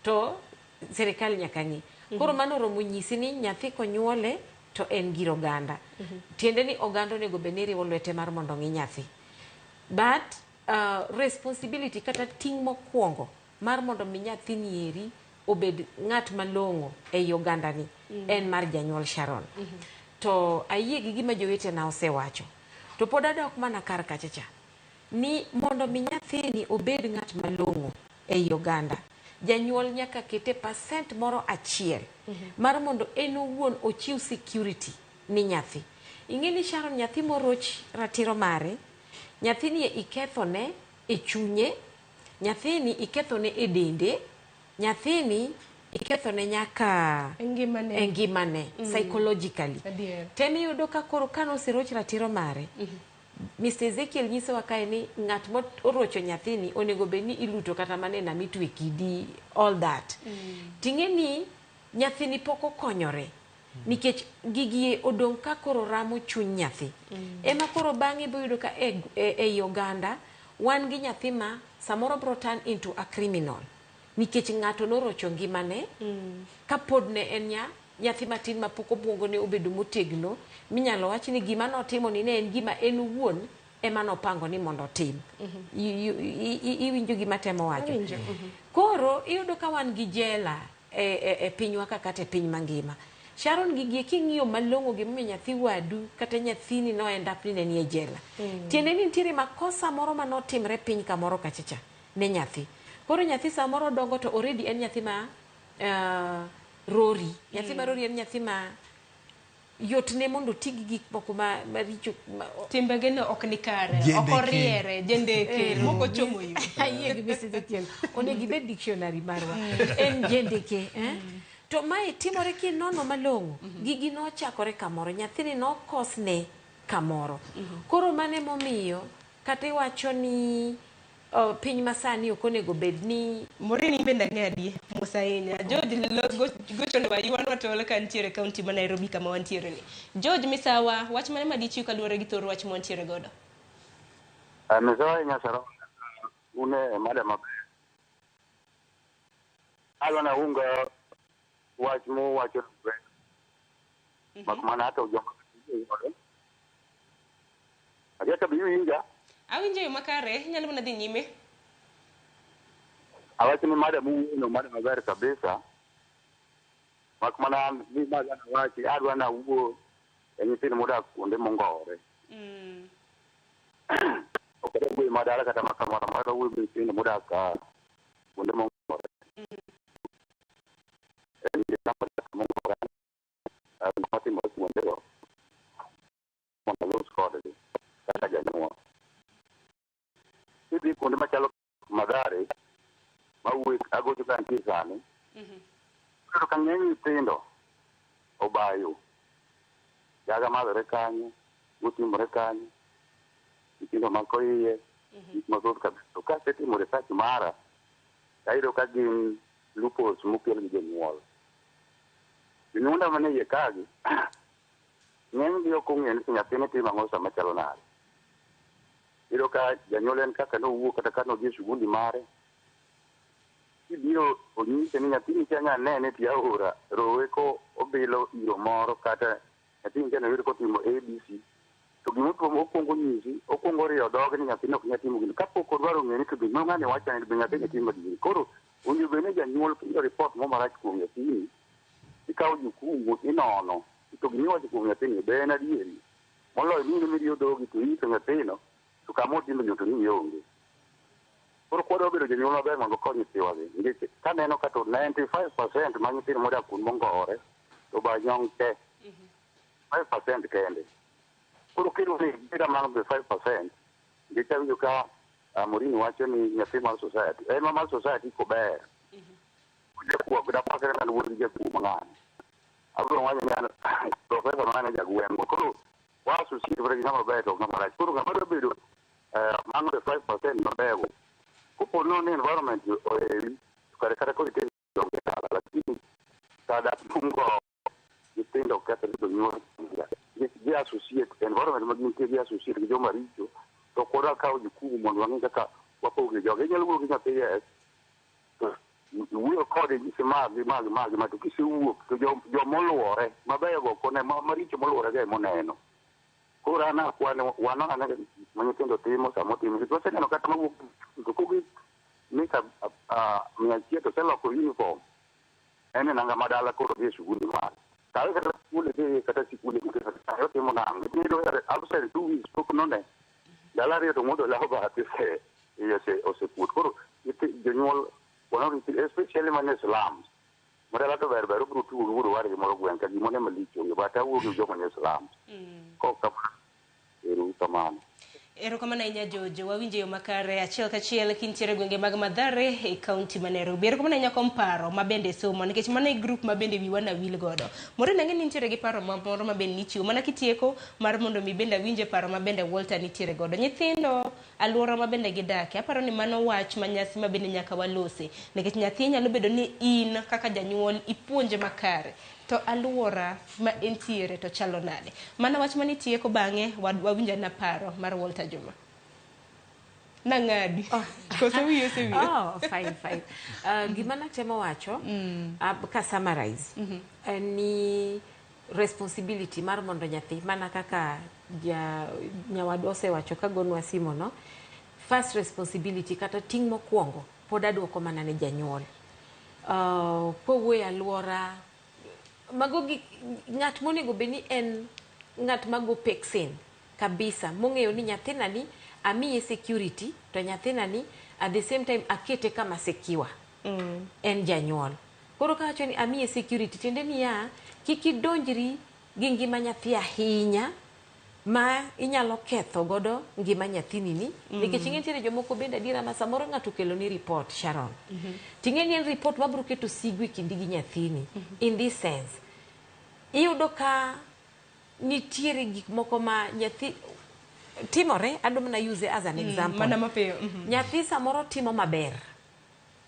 to sirikal nyaka ng'i. Koro mano romo nyisi ni nyathi konyuole to en gir oganda. Tiende ni oganda onego bed ni riwo lwete mar mondo ng'i nyathi. But responsibility kata ting' mokwongo mar mondo mi nyathi nieri obed ng'at malong'o ei oganda ni en mar janyuol Sharon. To ayie gi gima jowetena osewacho. To pod adok mana kar kachacha. Ni mondo mi nyathini obed ng'at malong'o ei oganda, janyuol nyaka kete percent moro achiel mar mondo en owuon ochiw security ni nyathi. Ing'eni Sharon, nyathi moroch ratiro mare, nyathini ikethone e chunye, nyathini ikethone e dende, nyathini ikethone nyaka engimane psychologically. Temi yudo ka koro kanoseroch ratiro mare, Mr. Ezekiel nyisowa kae ni ng'at morocho nyathini onego bed ni iluto kata mana na mitwe kidi, all that. Ting'eni nyathini pok okonyore nikech gigie odong' ka koro ramo chuny nyathi. Ema koro bang'e boyudo ka ei oganda wan gi nyathi ma samoro bro turn into a criminal nikech ng'ato norocho ngimane kapod ne en nyathi matin ma pok obwongo ne obedo motegno, minyalo wach ni gima notimo ni ne en gima en wuon ema nopango ni mondo otim. Iwinjo gima temo wacho. Koro iyudo ka wan gi jela e pinywa kata e piny mangima. Sharon, gigie king'iyo malong'o gimomiyo nyathi wadu kata nyathini no end up ni ne nie jela. Tiende ni nitiere makosa moro manotimre piny kamoro kachacha ne nyathi. Koro nyathi samoro dongo to already en nyathi ma rori. Nyathi ma rori en nyathi ma yot ne mondo tigi gik moko maricho. Timbege no ok ni kare, ok oriere, jendeke, moko chomo yu. Ayie gi Mrs. Ezekiel. Onego ibed dictionary marwa. En jendeke. To mae timore ki nono malong'o. Gigi nochakore kamoro. Nyathini nokosne kamoro. Koro mane momiyo kata iwacho ni piny masani ok onego bed ni Morini bende ng'adi musainya. George gochone wa yuan watole ka ntiere kaunti ma Nairobi kama wantiere ni. George misawa, wach mane madichiw kaluwore gi thoro wach mwantiere godo? Misawa Nyasaro, une mada maber. Alwana unga wach mo wacho be. Makmana hata ujomba. Ajaka biyu inja. Awinjo yo makare, nyalo mana dhi nyime. Awacho ni mada no mada maber kabisa. Makmana ni mada na wachi adwa na ugo nyithindo modak kuonde mongore. Okere wuoyi madala kata makamoro mar wuoyi nyithindo modak kuonde mongore. Matimo kuondego mondo los kodgi kaka janyuol. Idhi kuonde machalo Mathare mawuok agocho ka nitie sani, koro ka ng'eny nyithindo obayo jaga madhore kanyo, otimore kanyo, nyithindo mako iye, gik mathoth kabisa. To kasetimo research mara, ayudo ka gin loopholes mokel gi jonyuol. Jonyuol mane iye kagi ng'eny gi ok ong'eyo ni nyathine timo ang'o sama chalo nade. Iyudo ka janyuol en kaka nowuok kata ka nodhi e shughuli mare, ibiro onyise ni nyathini cha nya nene ti aora rowe ko obilo iro moro kata nyathini cha noyudo kotimo ABC, to gimotuomo okuongo nyisi, okuongo riyo dhoge ni nyathini ok nyatimo gini kapok odwaro ng'e ni to gima ng'ani wacho ni be nyathini timo gini. Koro owinjo bed ni janyuol kinyo ripot momarach kuom nyathini, ikawo jukumu inono to gimiwacho kuom nyathini be en adieri, moloyo ni miriyo dhogi to ito nyathino to kama otimo nyoto ni onge. Koro kwadwa bedo jonyuol maber mondo okony nyithiwagi, nikech kaneno ka to 95% mag nyithindo modak kuond mongowore to banyong' te 5% kende. Koro kendo ni beda mang' be 5%, nikech awinjo ka Morini wacho ni nyathi mar society, en mar society kober. Jakuo da pakere na wuod jakuo mang'ani. Abro wanyo ni professor mane jagweng'o. Koro wasu si to gi ng'ama ber to ng'ama rach. Koro ng'ama dwa bedo mang' be 5% maber. Kupo no ni environment oeri kare kare ko ite donge ala, lakini kada fungo nyithindo kata jonyuol gi associate environment mag nyithindo gi associate gi joma richo, to koda kawo jukumu mondo wang'e kaka wapogo joge. Inyalo wuok gi nyathi yes, to wuoyo kode nyise magi ma to kisewuok to jomoluore mabeyo go kone maricho moluore ga moneno. Koro an akwane wano ane ma nyithindo timo sama otimo to waseneno kata mawuok to kugi nika mia achiel to seloko uniform en nanga madala koro dhi e shughuli mare. Kawe kata skule dhi kata sikule kata timo nang'o nido absent 2 weeks pok none dala riyo to mondo lao bahati se osekuot. Koro jonyuol wono especially man Islam modala to ber bro tu wuro wari moro gwen ka gimone malicho ngi bata wuogi jogo ne Islam ko ka eru kamano. Erokamano ahinya Jojo, wawinjo yo makare achiel kachiel kintiere gwenge mag Mathare e kaunti ma Nairobi. Erokamano ahinya kuom paro mabende somo, nikech mano e grup mabende wiwa na wil godo. Moro nang'e ni nitiere gi paro moro mabende nichiwo mana kitieko mar mondo mi bende awinje paro mabende Walter nitiere godo. Nyithindo alwora mabende gidake, aparo ni mano wach manyasi mabende nyaka walose, nikech nyathi nyalo bedo ni in kaka janyuol ipuonje makare to alwora ma entiere to chalo nade. Mana wach manitieko bang'e wawinja na paro mar Walter Juma. Nang'adi. Koso wiyo se wiyo. Oh, fine. Gima natemo wacho, ka summarize, ni responsibility mar mondo nyathi, mana kaka nyawadu osewacho ka gonwa simo no, first responsibility kata ting' mokwongo pod aduoko mana ne janyuol. Powuoyo alwora mago ng'at monego be ni en ng'at mago peksen kabisa, mong'eyo ni nyathina ni amiye security to nyathina ni at the same time akete kama secure. En janyuol. Koro ka wacho ni amiye security tiende ni ya kikidonjri gi ngima nyathi ahinya ma inyalo ketho godo ngima nyathini ni, nikech nitiere jomoko bende adiera ma samoro ng'ato kelo ni report Sharon. Ting'e ni en report mabro keto sigu e kindi gi nyathini. In this sense, iyudo ka nitiere gik moko ma nyathi timore, adom na use as an example. Mana mapiyo. Nyathi samoro timo maber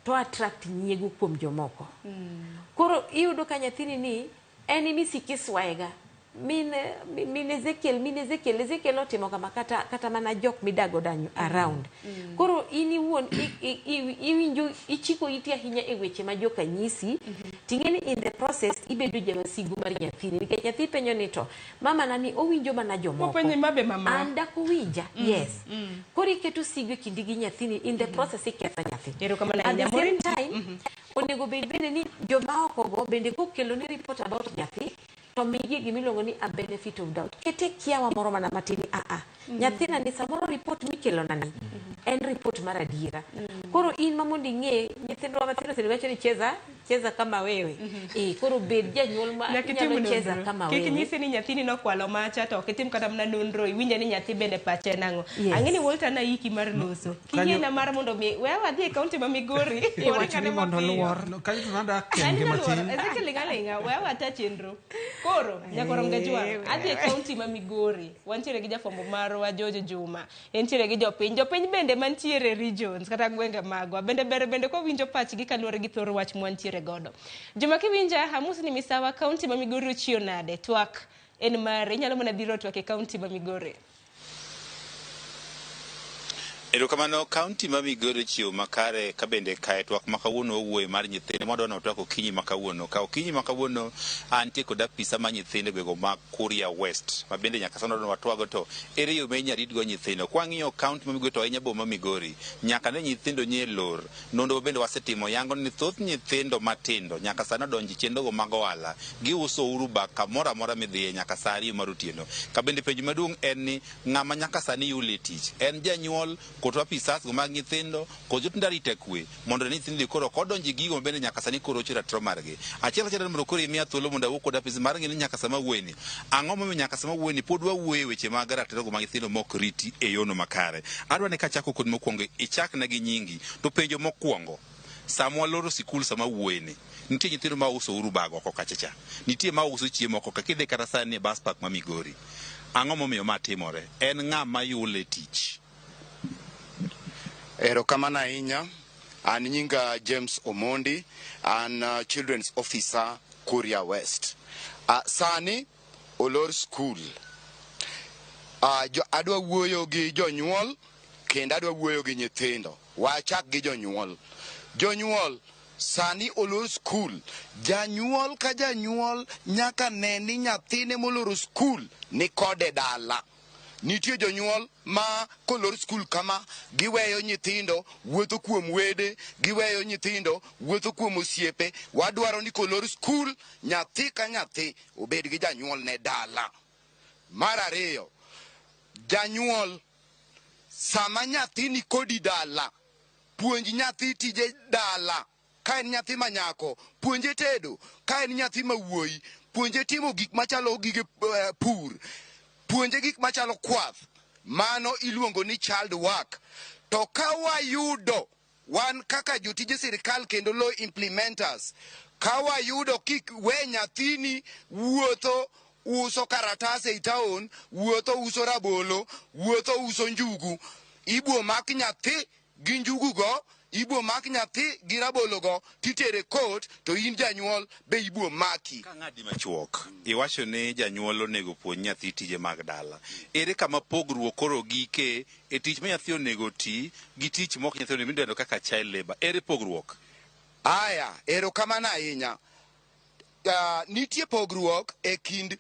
to attract nyiego kuom jomoko. Koro iyudo ka nyathini ni en misiki swega. Min Ezekiel otimo kama kata mana jok midago danyo around. Koro ini wuon iwinjo ichiko iti ahinya e weche ma joka nyisi, ting'eni in the process ibedo jawasigu mar nyathini, nikech nyathi penjo ni to mama nani owinjo mana jomoko. Openje mabe mama. Anda kuwinja. Yes. Koro iketo sigu e kindi gi nyathini, in the process iketho nyathi. At the same time, onego bende ni joma oko go bende kokelo ni report about nyathi, to migi gimiluongo ni a benefit of doubt. Kete kiawa moro mana matini nyathina ni samoro report mikelo nani en report mar adiera. Koro in mamondi ng'e nyithindo mathindo sedi wacho ni cheza cheza kama wewe. Koro bed janyuol ma nyalo cheza kama wewe. Kik nyisi ni nyathini nokwalo macha to kitim kata mna nonro iwinja ni nyathi bende pache nango. Angeni Walter na iki mar loso. Kiyie na mar mondo mi wewe adhi kaunti ma Migori. Wachni mondo luor. Kanyo to nada kenge matin. Ezekiel lingalinga wewe ata chenro. Koro nyakorom gajwang adhi kaunti ma Migori. Wantiere gi jafombo marwa Jojo Juma. Entiere gi jopiny bende mantiere regions kata gwenge magwa. Bende ko winjo pachgi kaluwore gi thoro wach mwantiere godo. Juma kiwinja hamusi ni misawa kaunti ma Migori ochio nade twak en mare inyalo mana biro twak e kaunti ma Migori. Erokamano kaunti ma Migori chiwo makare ka bende kae twak makawuono owuoyo mar nyithinde modwa twak okinyi makawuono ka okinyi makawuono antie kod apisa ma nyithinde gwego ma Kuria West ma bende nyaka sano donwa twago to ere yo menya ritgo nyithindo kwang'iyo kaunti ma Migori to ahinya boma Migori nyaka ne nyithindo nye lor nondo bende wasetimo yango ni thoth nyithindo matindo nyaka sano donji chenro go mag ohala giuso uru ba kamoro amora midhiye nyaka saa 2 mar otieno ka bende penjo maduong' en ni ng'ama nyaka sani yule tich en janyuol koto apisas go mag nyithindo ko jotenda rite kwe mondo nyithindo koro kodonji gigo bende nyaka sani koro chira tro margi achiel mondo koro imiya thuolo mondo awuo kod apis mar ng'ini nyaka sama wuoyni ang'o momiyo nyaka sama wuoyni pod wawuoyo weche mag ratiro go mag nyithindo mok riti e yono makare adwa ni kachako kod mokwongo ichakna gi nyingi to penjo mokwongo sama waloro sikul sama wuoyni nitie nyithindo ma uso uru bago oko kachacha nitie ma uso chiemo oko kidhi kata sani e bus park ma Migori ang'o momiyo ma timore en ng'ama yule tich. Erokamano ahinya an nyinga James Omondi an children's officer Kuria West. Sani olor school. Adwa wuoyo gi jonyuol kendo adwa wuoyo gi nyithindo. Wachak gi jonyuol. Jonyuol sani olor school. Janyuol ka janyuol nyaka neni nyathine moloro school ni kode dala. Nitie jonyuol ma kolor skul kama giweyo nyithindo wuotho kuom wede giweyo nyithindo wuotho kuom osiepe wadwaro ni kolor skul nyathi ka nyathi obed gi janyuol ne dala. Mar ariyo janyuol sama nyathi ni kodi dala puonj nyathi tije dala ka en nyathi manyako puonje tedo ka en nyathi mawuoyi puonje timo gik machalo gige pur puonje gik machalo kwath mano iluongo ni child work to ka wayudo wan kaka jotije sirikal kendo law implementers ka wayudo kik we nyathini wuotho uso karatase e town wuotho uso rabolo wuotho uso njugu ibo mak nyathi gi njugu go ibo mak nyathi gi rabolo go titere court to in janyuol be ibo maki ka ng'adi machuok iwacho ni janyuol onego puonj nyathi tije mag dala ere kama pogruok koro gike e tich ma nyathi onego ti gi tich mok nyathi onego midendo kaka child labor ere pogruok aya erokamano ahinya nitie pogruok e kind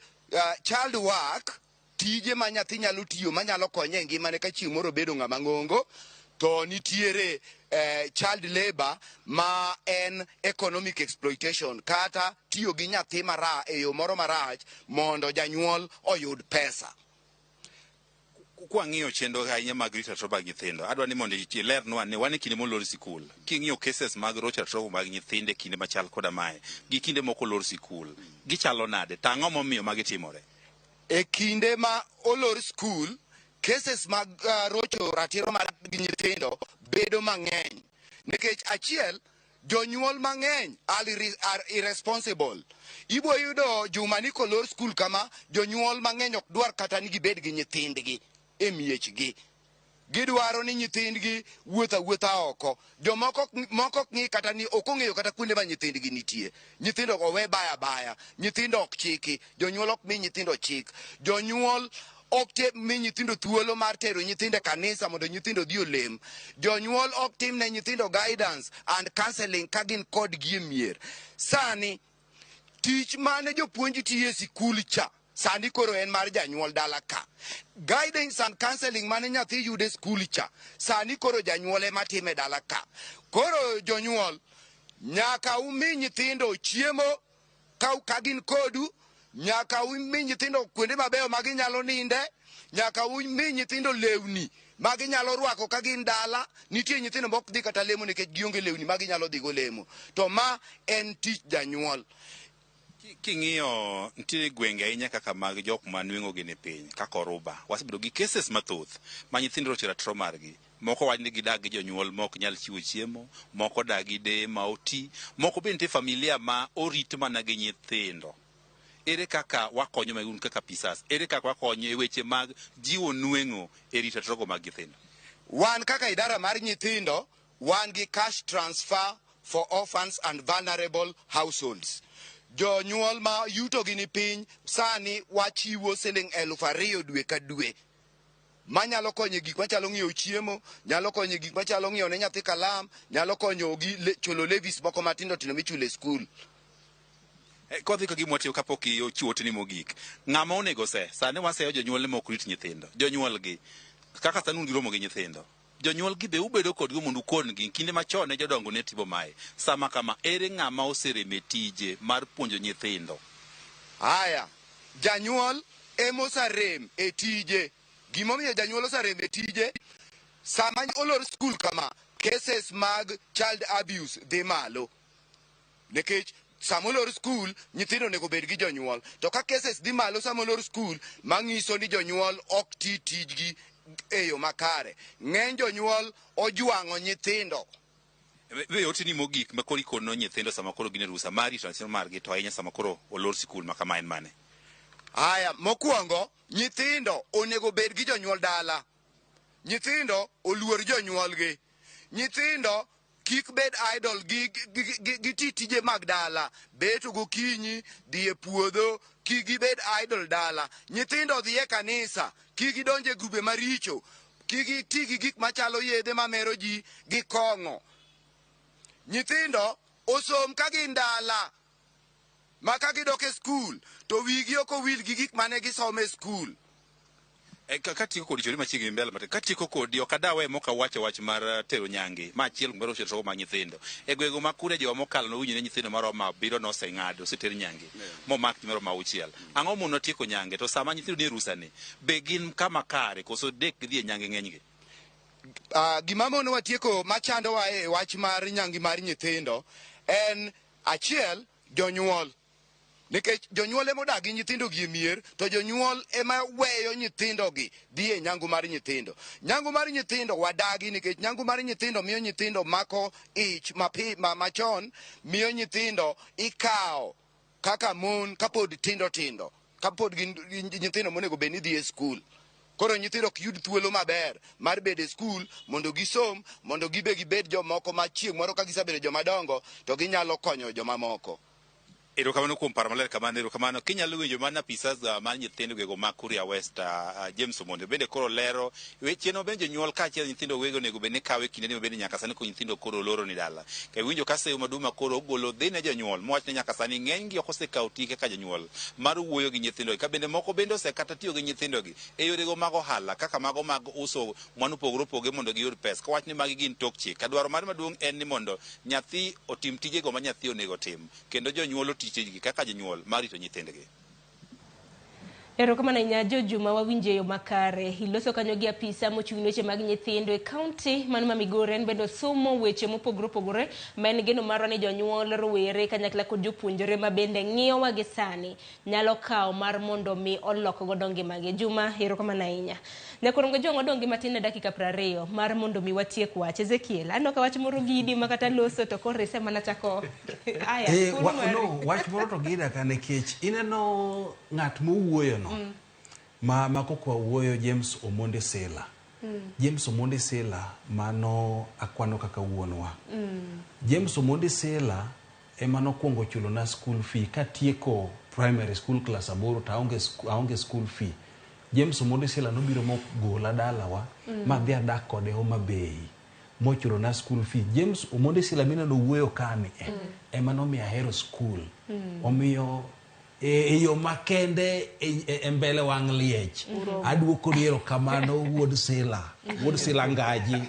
child work tije ma nyathi nyalo tiyo manyalo konye e ngimane ka chieng' moro bedo ng'ama ng'ongo to nitiere child labor ma en economic exploitation kata tiyo gi nyathi e yo moro marach mondo janyuol oyud pesa. Kwang'iyo chenro ahinya mag rito ratiro mag nyithindo adwa ni mondo ilernwa ni wan e kinde molor sikul king'iyo cases mag rocho ratiro mag nyithindo e kinde machal koda mae gi kinde moko olor sikul gichalo nade tang'o momiyo magitimore e kinde ma olor skul cases mag rocho ratiro mag nyithindo bedo mang'eny nikech achiel jonyuol mang'eny are irresponsible ibo yudo juma ni kolor skul kama jonyuol mang'eny ok dwar kata ni gibed gi nyithindgi e miechgi gidwaro ni nyithindgi wuotha oko jomoko moko ng'i kata ni ok ong'eyo kata kuonde ma nyithindgi nitie nyithindo owe baya nyithindo ok chiki jonyuol ok mi nyithindo chik jonyuol ok mi nyithindo thuolo mar tero nyithindo e kanisa mondo nyithindo odhi olem jonyuol ok tim ne nyithindo guidance and counseling ka gin kod gi e mier sani tich mane jopuonj tiyo e sikul cha sani koro en mar janyuol dala ka guidance and counseling mane nyathi yude skul cha sani koro janyuol ema time dala ka koro jonyuol nyaka umi nyithindo chiemo ka gin kodu nyaka umi nyithindo kuonde mabeyo ma ginyalo ninde, nyaka umi nyithindo lewni ma ginyalo rwako ka gin dala. Nitie nyithindo mok dhi kata lemo nikech gionge lewni ma ginyalo dhigo lemo. To ma en tich janyuol. King'iyo nitie gwenge ahinya kaka mag jok manweng'o gini piny kaka Oruba, wasebedo gi cases mathoth ma nyithindo rocho ratiro margi. Moko wach ni gidak gi jonyuol mok nyal chiwo chiemo, moko dak gi deye ma oti, moko bende nitie familia ma orit mana gi nyithindo. Ere kaka wakonyo magun kaka pisas, ere kaka wakonyo e weche mag jiwo nweng'o e rito ratirogo mag nyithindo? Wan kaka idara mar nyithindo, wan gi cash transfer for orphans and vulnerable households. Jonyuol ma yuto gi ni piny sani wachiwo siling 2,000 dwe ka dwe. Manyalo konyo gik machalo ng'iewo chiemo, nyalo konyo gik machalo ng'iewo ne nyathi kalam, nyalo konyo gi chulo levies moko matindo tindo michulo e skul. Kodhi ka gimwatiyo kapok ochiwo tini mogik. Ng'ama onego sani waseyo jonyuol mok rit nyithindo. Jonyuol gi kaka sani un giromo gi nyithindo. Jonyuol gi be ubedo kodgi mondo ukon gi kinde machon ne jodongo ne timo mae. Sama kama ere ng'ama osereme tije mar puonjo nyithindo? Haya, janyuol emosarem e tije. Gimomiyo janyuol osarem e tije, sama olor skul kama, cases mag child abuse dhi malo. Nikech sama olor skul, nyithindo onego bed gi jonyuol. To ka cases dhi malo sama olor skul, mang'iso ni jonyuol ok ti tijgi e yo makare. Ng'eny jonyuol ojwang'o nyithindo. Be otini mogik ma koro ikono nyithindo sama koro gin e rusa mar rito ratiro margi to ahinya sama koro olor skul ma kama en mane? Haya, mokwongo, nyithindo onego bed gi jonyuol dala. Nyithindo oluor jonyuolgi. Nyithindo kik bed idol gi tije mag dala. Beto gokinyi, dhi e puodho, kik gibed idol dala. Nyithindo dhi e kanisa, kik gidonje e grube maricho, kik giti gi gik machalo yedhe mamero ji gi kong'o. Nyithindo osom ka gin dala, ma ka gidok e skul to wigi ok owil gi gik mane gisomo e skul. Katieko kodi chori machiegni mbele mate, katieko kodi ok adawe moka wacho wach mar tero nyange ma achiel kuom rocho ratirogo mag nyithindo. E gwego ma kure jowa mokalo nowinjo ne nyithindo maromo 7 noseng'ado oseter nyange momak ji maromo 6. Ang'o mono tieko nyange to sama nyithindo ni rusani be gin kama kare koso dek gidhi e nyange ng'enygi? Gima mono watieko machandowa e wach mar nyange mar nyithindo en achiel, jonyuol. Nikech jonyuol ema odak gi nyithindo gi e mier, to jonyuol ema weyo nyithindo gi dhi e nyangu mar nyithindo. Nyangu mar nyithindo wadagi nikech nyangu mar nyithindo miyo nyithindo mako ich machon, miyo nyithindo ikawo kaka mon kapod tindo tindo, kapod gin nyithindo monego bed ni dhi e skul. Koro nyithindo ok yud thuolo maber mar bedo e skul mondo gisom, mondo gibed jomoko ma chieng' moro ka gisebedo jomadongo to ginyalo konyo jomamoko. Erokamano kuom paro maler kamano. Erokamano. Kinyalo winjo mana pisas mar nyithindo gwego ma Kuria West, James Omondi bende koro lero weche no bende jonyuol kaachiel nyithindo wego nego bende kawe kinde ni bende nyaka sani ko nyithindo koro loro ni dala. Ka winjo ka seyo maduma koro ogolo dhi ne jonyuol mowach ne nyaka sani ng'eny gi ok osekawo tike ka jonyuol mar wuoyo gi nyithindo ka bende moko bende osekata tiyo gi nyithindo gi e yorego mag ohala kaka mago mag uso mwandu pogore opogore mondo giyud pesa. Ka wach ni magi gin tok chik. Ka dwaro mar maduong' en ni mondo nyathi otim tijego ma nyathi onego tim kendo jonyuol tijegi kaka jonyuol marito nyithindgi. Erokamano ahinya Jojuma, wawinjo e yo makare. Iloso kanyo gi apisa mochung' ne weche mag nyithindo e kaunti mano ma Migori. En bende somo weche mopogore opogore ma en geno marwa ni jonyuol, rowere kanyakla kod jopuonjore ma bende ng'iyowa gi sani nyalo kawo mar mondo mi olok godo ngimagi. Juma, erokamano ahinya. Nyakorongo jong odongi matin e dakika 20 mar mondo mi watiek wach. Ezekiel, ano ka wach moro gidi makata loso to koro ise mana chako. Aya, wach moro to gida ka nikech ineno ng'at mowuoyo no ma kokwa wuoyo James Omondi Sila. James Omondi Sila mano akwano kaka wuonwa. James Omondi Sila emano kuongo chulo na school fee katieko primary school class 8 to aonge school fee. James Omondi Sila nobiro mogola dalawa ma dhi adak kode Homa Bay mochulo na school fee. James Omondi Sila mina no wuoyo kani emano mi ahero school. Omiyo e yo makende e mbele wang' liech. Aduoko ni erokamano wuod Sila ngaji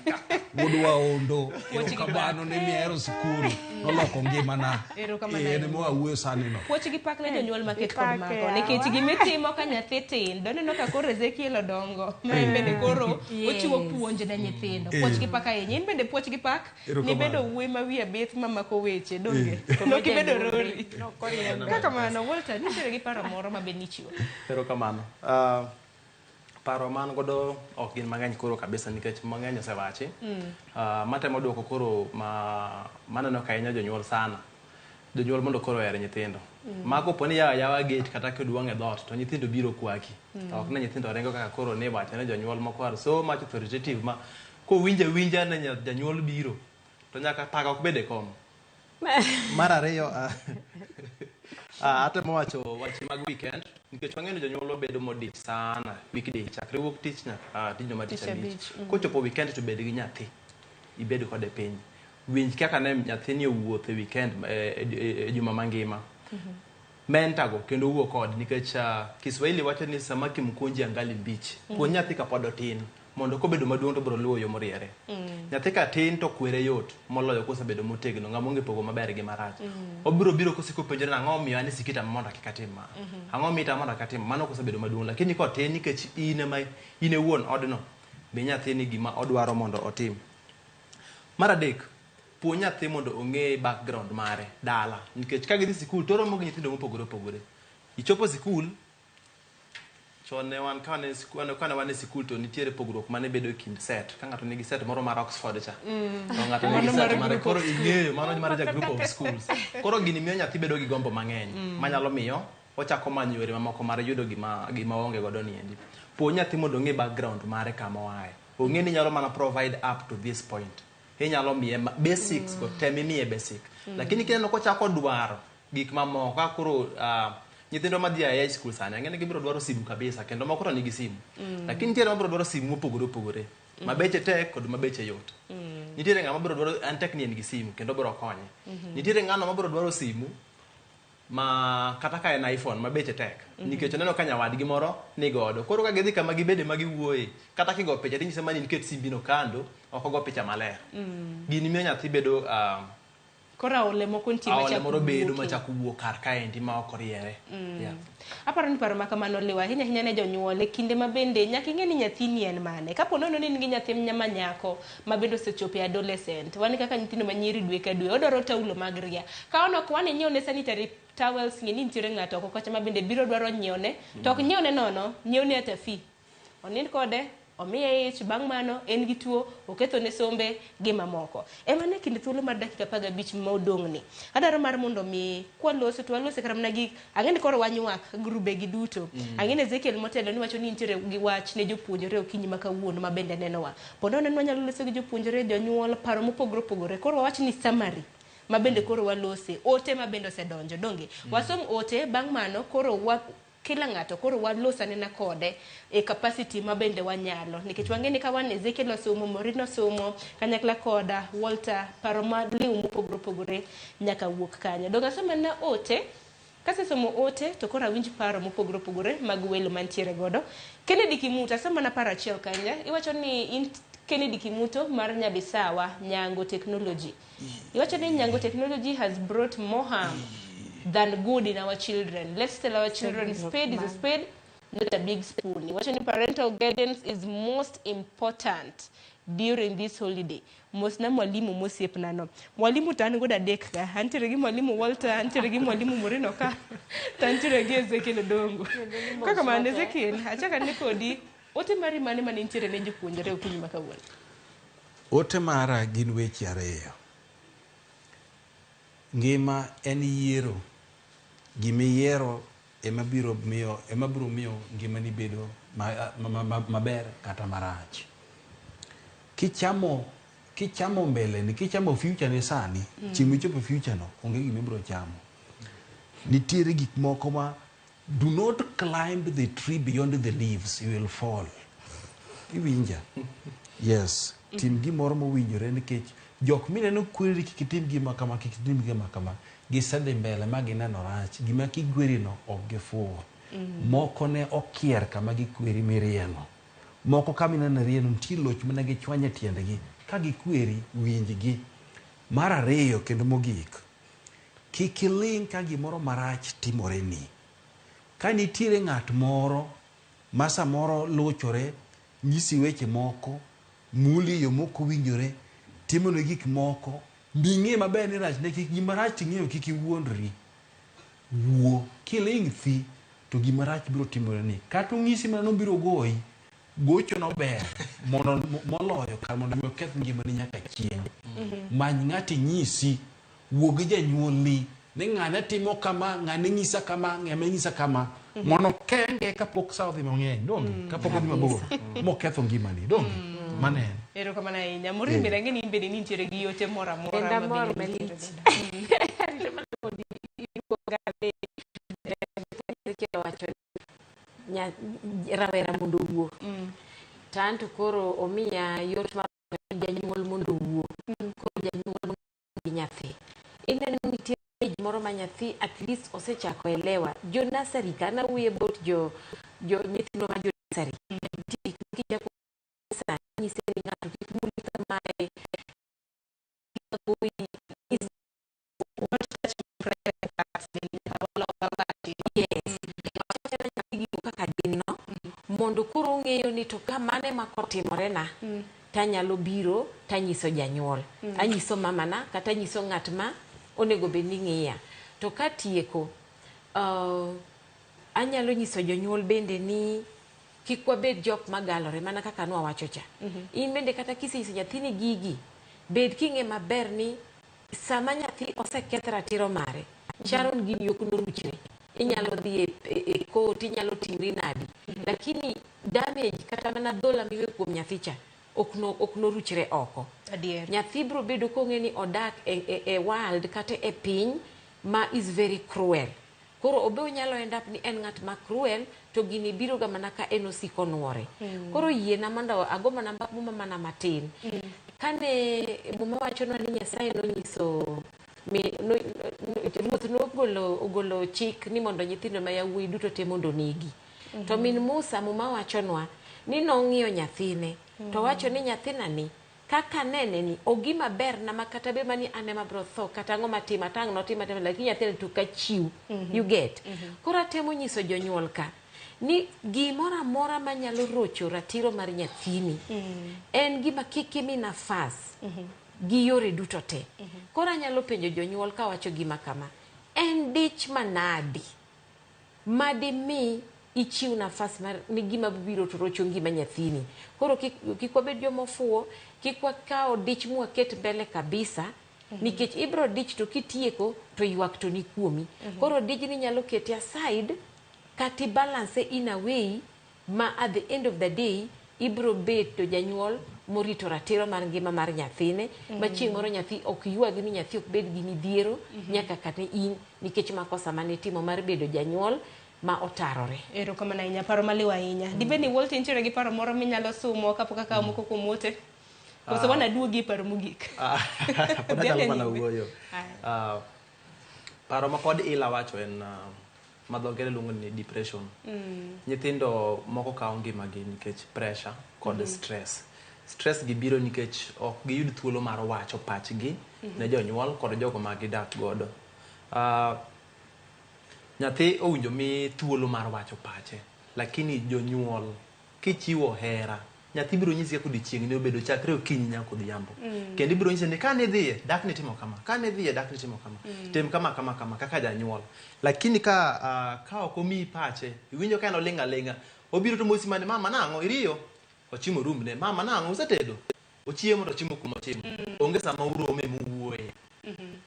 Udwa ondo. Erokamano ne miero sikuru. Noloko ngimana. Ene mo awuoyo sani no. Puoch gi pak ne jonyuol maket kod mako. Nikech gimitimo ka nyathi tin. Doneno ka koro Ezekiel odongo. Ma bende koro ochiwo puonj ne nyithindo. Puoch gi pak ahinya. In bende puoch gi pak. Ni bedo wuoyi ma wiye bith mamako weche. Donge. Nokibedo rori. Kaka mano, Walter, nitiere gi paro moro ma be nichiwo. Erokamano. Paro man godo ok gin mang'eny koro kabisa nikech mang'eny osewachi. Matemo duoko koro maneno ka ahinya jonyuol sana. Jonyuol mondo koro oher nyithindo. Mako poni yawa gate kata kiduong' e dhot to nyithindo biro kwaki. To ok ne nyithindo rengo kaka koro ne wacho ne jonyuol moko are so much authoritative ma kowinja ne janyuol biro to nyaka paga ok bede kom. Mar ariyo atemo wacho mag weekend nikech wang'eyo jonyuol bedo modich sana weekday chakre wuok tich nyaka tijno ma tich abich. Kochopo weekend to bed gi nyathi ibed kode piny. Winj kaka ne nyathini owuotho e weekend e juma mangima. Mentago kendo wuok kod nikech Kiswahili wacho ni samaki mkunji angali mbichi. Puonj nyathi kapod otin mondo kobedo maduong' to biro luwo yo moriere. Nyathi ka tin to kwere yot moloyo kosebedo motegno ng'ama onge pogo maber gi marach. Obiro biro kosiko penjore na ang'o miyo an sikita mondo kik atim ma. Ang'o mita mondo atim mano kosebedo maduong'. Lakini kotin nikech in wuon odno be nyathini gima odwaro mondo otim. Mar adek, puonj nyathi mondo ong'e background mare dala nikech ka gidhi sikul to romo gi nyithindo mopogore opogore. Ichopo sikul chon ne wan kane wan e sikul to nitiere pogruok mane bedo e kind set. Ka ng'ato nigi set moro mar Oxford cha. To ng'ato nigi set mare koro ing'eyo mano mar ja group of schools. Koro gini miyo nyathi bedo gi gombo mang'eny manyalo miyo ochako manyo yore mamoko mar yudo gima onge godo ni endi. Puonj nyathi mondo ong'e background mare kama oaye. Ong'e ni nyalo mana provide up to this point. Inyalo miye basics go temi miye basic. Lakini kineno kochako dwaro gik mamoko ka koro nyithindo ma dhi e high school sani ang'e ni gibiro dwaro simu kabisa kendo moko to nigi simu. Lakini nitiere ma biro dwaro simu mopogore opogore. Mabeche tek kod mabeche yot. Nitiere ng'ama biro dwaro an tek ni en gi simu kendo biro konye. Nitiere ng'ano ma biro dwaro simu ma kata ka en iPhone mabeche tek. Nikech oneno ka nyawadgi moro ni godo. Koro ka gidhi kama gibede ma giwuoye kata kigo picha tinyise mani niket simbino kando ok ogo picha maler. Gini miyo nyathi bedo kora ole moko nitie machako wuok kar kaendi ma ok oriere. Aparo ni paro makamano liwa ahinya ne jonyuol e kinde ma bende nyaka ing'e ni nyathini en mane. Kapo nono ni nigi nyathi ma nyako ma bende osechopo e adolescent. Wan kaka nyithindo ma nyiri dwe ka dwe odwaro taulo mag ria. Ka ono ko wan nyiew ne sanitary towels ng'eni nitiere ng'ato oko kocha ma bende biro dwaro nyiewne. To ok nyiewne nono, nyiewne ata fi. Onind kode omiye ich bang' mano en gi tuo oketho ne sombe gi mamoko. Ema ne kinde thuolo mar dakika 15 ma odong' ni. Adaro mar mondo mi kwalose to walose karamna gi ang'eni koro wanywak grube gi duto. Ang'eni Ezekiel motelo ni wacho ni nitiere gi wach ne jopuonjore okinyi ma kawuono ma bende nenowa. Pondo ne wanyalo loso gi jopuonjore jonyuol paro mopogore opogore. Koro wawach ni summary ma bende koro walose ote ma bende osedonjo donge. Wasom ote bang' mano koro kila ng'ato koro walosane na kode e capacity ma bende wanyalo nikech wang'eni ka wan Ezekiel osomo Morino somo kanyakla koda Walter paro ma liu mopogore opogore nyaka wuok kanyo. Donga sama na ote kasesomo ote to koro awinj paro mopogore opogore mag welo mantiere godo. Kennedy Kimuta sama na para achiel kanya iwacho ni Kennedy Kimuto mar Nyabisawa Nyango Technology. Iwacho ni Nyango Technology has brought more harm than good in our children. Let's tell our children spade is a spade, not a big spoon. Watching parental guidance is most important during this holiday. Most na mwalimu mosiep nano. Mwalimu tani goda dek ka. Antere gi mwalimu Walter, antere gi mwalimu Morino ka. Tantere gi Ezekiel Dongo. Kaka man Ezekiel, achaka nikodi ote mari mane mane ntiere ne jopuonjore okinyi ma kawuono. Ote mara gin weche ariyo. Ngima en yiero. Gimiyiero ema biro miyo ngima ni bedo maber kata marach. Kichamo mbele ni kichamo future ni sani, chieng' chopo future no onge gima ibiro chamo. Nitiere gik moko ma do not climb the tree beyond the leaves, you will fall. Iwinja? Yes. Tim gimoro mowinjore nikech jok mineno kweri kikitim gima kama kikitim gima kama gisende mbele ma gineno rach gima kigweri no ok gifuwo. Moko ne okier kama gikweri mirieno. Moko kama ineno rieno nitie loch mana gichwanye tiendegi ka gikweri winjgi. Mar ariyo kendo mogik, kik iling ka gimoro marach timore ni. Ka nitiere ng'at moro ma samoro luchore, nyisi weche moko, muli yo moko winjore, timone gik moko, bing'e maber ni rach ne kik gima rach ting'eyo kik iwuondri. Wuo kiling thi to gima rach biro timore ni. Kata ong'isi mana nobiro goyi, gocho no ber mondo moloyo kar mondo mi oketh ngimani nyaka chieng'. Many ng'ati nyisi, wuo gi janyuolni ni ng'ane timo kama, ng'ane nyisa kama, ng'ame nyisa kama, mondo kenge kapok sa odhi mang'eny, donge kapok odhi mabor moketho ngimani, donge manen. Erokamano ahinya. Morimbe range ni imbede ni nitiere gi yote moro amora Enda mor malich. Wacho rawera mondo wuo. Tanto koro omiya yot mar janyuol mondo wuo. Koro janyuol gi nyathi. Ineno nitie moro ma nyathi at least osechako elewa. Jo nursery kana wuye bot jo nyithindo ma jo nursery. Kija sa nyise ni ng'ato kik muli kamae. Mondo kuro ng'eyo ni to kamane ma kotimore na tanyalo biro tanyiso janyuol, anyiso mamana kata anyiso ng'at ma onego bed ni ng'iya. To katieko anyalo nyiso jonyuol bende ni kik wabed jok magalore mana kaka nwawacho cha. In bende kata kisenyiso nyathini gigi, bed king'e maber ni sama nyathi oseketh ratiro mare, Sharon gini ok noruchre. Inyalo dhi e court, inyalo timri nadi. Lakini damage kata mana dhola miwe kuom nyathi cha ok noruchre oko. Adier. Nyathi biro bedo kong'e ni odak e world kata e piny ma is very cruel. Koro obe onyalo end up ni en ng'at ma cruel to gini biro ga mana ka en osiko nuore. Koro yiena mondo ago mana muma mana matin. Kane muma wacho ni Nyasaye nonyiso Ruoth ogolo chik ni mondo nyithindo ma yawuoyi duto te mondo negi. To min Musa muma wachonwa ni nong'iyo nyathine to wacho ni nyathina ni kaka nene ni ogima ber na makata be mani ane mabro tho kata ang'o matima tang' notima tema lakini nyathine to kachiu. You get? Kora temo nyiso jonyuol ka ni gimora mora manyalo rocho ratiro mar nyathini en gima kikimi nafas gi yore duto te. Kora nyalo penjo jonyuol ka wacho gima kama, en dich manadi madi mi ichiu nafas mar ni gima biro to rocho ngima nyathini. Koro kik wabed jomofuo, kik wakao dich mwaket mbele kabisa, nikech ibro dich to kitieko to ywak to ni kuomi. Koro dijni nyalo keti aside kati balance in a way ma at the end of the day ibro bet to janyuol morito ratiro mar ngima mar nyathine. Ma chieng' moro nyathi ok ywagi ni nyathi ok bed gi midhiero nyaka kata in nikech makosa mane timo mar bedo janyuol ma otarore. Erokamano ahinya, paro maliw ahinya. Dibeni Walter nitiere gi paro moro minyalo sumo kapok akawo moko kuom ote? Koso wana duogi paro mogik. Podanyalo mana wuoyo. Paro ma pod ila wacho en ma dho ngere luongo ni depression. Nyithindo moko kawo ngimagi nikech pressure kod stress. Stress gi biro nikech ok giyud thuolo mar wacho pachgi ne jonyuol kod jogo ma gidak godo. Nyathi owinjo mi thuolo mar wacho pache, lakini jonyuol kichiwo hera, nyathi biro nyisi kaka odiochieng' ne obedo chakre okinyi nyaka odhiambo. Kendo ibiro nyisi ni kane idhiye dak ni timo kama, kane idhiye dak ni timo kama, tim kama kaka janyuol. Lakini ka ok omiyi pache, iwinjo ka en oling' aling'a, obiro to mosi mane mama nang'o iriyo, ochimo rumne, mama nang'o usetedo, ochiemo to chiemo kuma ochimo. Onge sama urome muwuoye.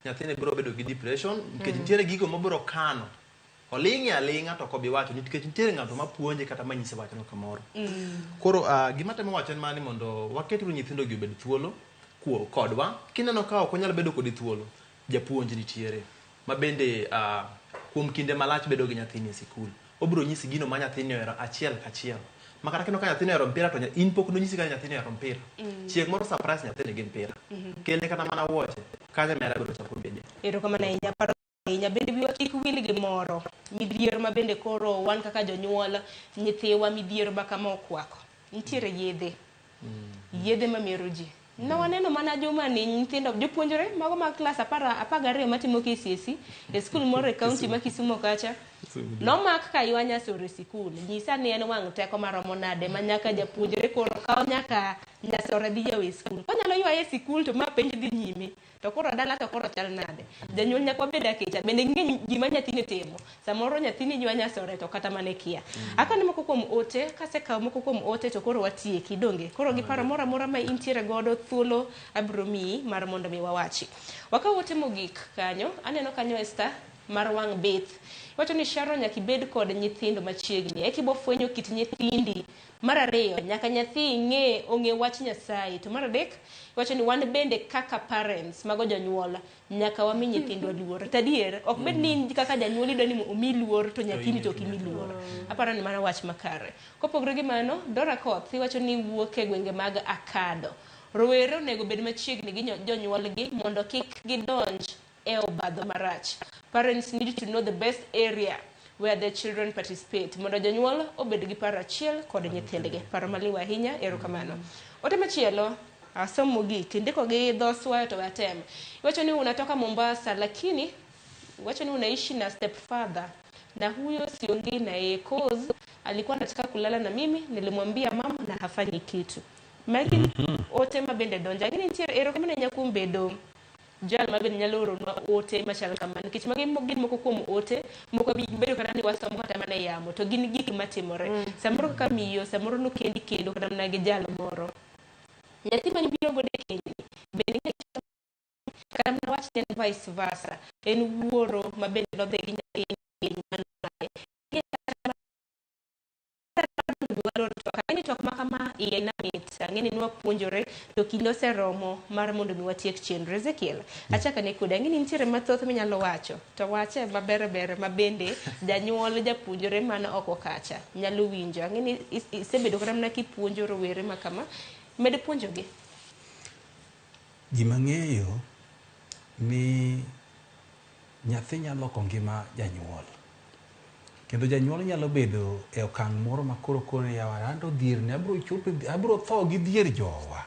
Nyathine biro bedo gi depression nikech nitiere gigo mobiro kano. Oling'e aling'a to kobi wacho nikech nitiere ng'ato mapuonje kata manyise wachno kamoro. Koro gima temo wacho en mani mondo waketru nyithindo gi obed thuolo kodwa. Kineno ka ok onyal bedo kodi thuolo, japuonj nitiere ma bende kuom kinde malach bedo gi nyathini e sikul. Obiro nyisi gino ma nyathini ohero achiel kachiel. Makata kino ka nyathini ohero mpira to in pok nonyisi ka nyathini ohero mpira. Chieng' moro surprise nyathini gi mpira. Kende kata mana wuoche, kanya mera biro chako bede. Erokamano ahinya, paro ahinya. Bende biwa kik wil gi moro midhiero ma bende koro wan kaka jonyuol nyithiwa midhiero ma kama okwako. Nitiere yedhe. Yedhe ma mero ji. No waneno mana joma ni nyithindo jopuonjre mago mag klas 12 matimo KCSE e skul moro e kaunti ma Kisumo kacha. Nomak ka ywanya sore sikul. Nyisa ni en wang' teko maromo nade ma nyaka japuonjre koro kawo nyaka nyasore dhi yawe skul. Konyalo ywaye sikul to ma penj dhi nyime. To koro dala to koro chal nade. Janyuol nyaka wabed akecha. Bende ng'eny gima nyathini timo. Samoro nyathini ywanya sore to kata mane kia. Akane moko kuom ote, kasekawo moko kuom ote to koro watieki donge. Koro gi paro moro amora ma intiere godo thuolo abro miyi mar mondo mi wawachi. Wakawo ote mogik kanyo. Aneno kanyo Esther mar wang' bith. Wacho ni Sharon nyaka ibed kod nyithindo machiegni. Eki bo fwenyo kit nyithindi. Mar ariyo nyaka nyathi ong'e wach Nyasaye. To mar adek wacho ni wan bende kaka parents mago janyuol nyaka wami nyithindwa luor. Tadier ok bed ni kaka janyuol idwa ni omi luor to nyathini to ok imi luor. Aparo ni mana wach makare. Kopogore gi mano, Dora Koth wacho ni wuok e gwenge mag Akado. Rowere onego bed machiegni gi jonyuolgi mondo kik gidonj e obadho marach. Parents need to know the best area where the children participate. Mondo jonyuol obed gi paro achiel kod nyithindgi. Paro maliwa ahinya, erokamano. Ote machielo, asomo mogik, ndiko gi dho Swahili to watem. Wacho ni unatoka Mombasa lakini wacho ni unaishi na stepfather. Na huyo siongei na yeye cause alikuwa anataka kulala na mimi, nilimwambia mama na hafanyi kitu. Magi ote mabende donja. Ngini ntiere erokamano nyakumbedo. Jal mabende nyalo oro ote machal kamano nikech magi gin moko kuom ote moko bedo kata ni wasomo kata mana yamo to gin gik matimore samoro kaka miyo samoro no kendo kata mana gi jal moro nyathi mani biro godo e kendi bende kata mana wach ni vice versa en wuoro mabende nodhi gi nyathi Kani tok makama iye na mit ngeni nwa puonjore to kinde oseromo mar mondo mi watiek chenro Ezekiel achaka ne kuda ngini ntiere mathoth minyalo wacho to wache maber mabende janyuol japuonjore mana oko kacha nyalo winjo ngini isebedo kata mana kipuonjo rowere makama med puonjogi gima ng'eyo ni nyathi nyalo ngima janyuol kendo janyuol nyalo bedo e okang' moro makoro kone yawa ando dhier ne abro tho gi dhier jowa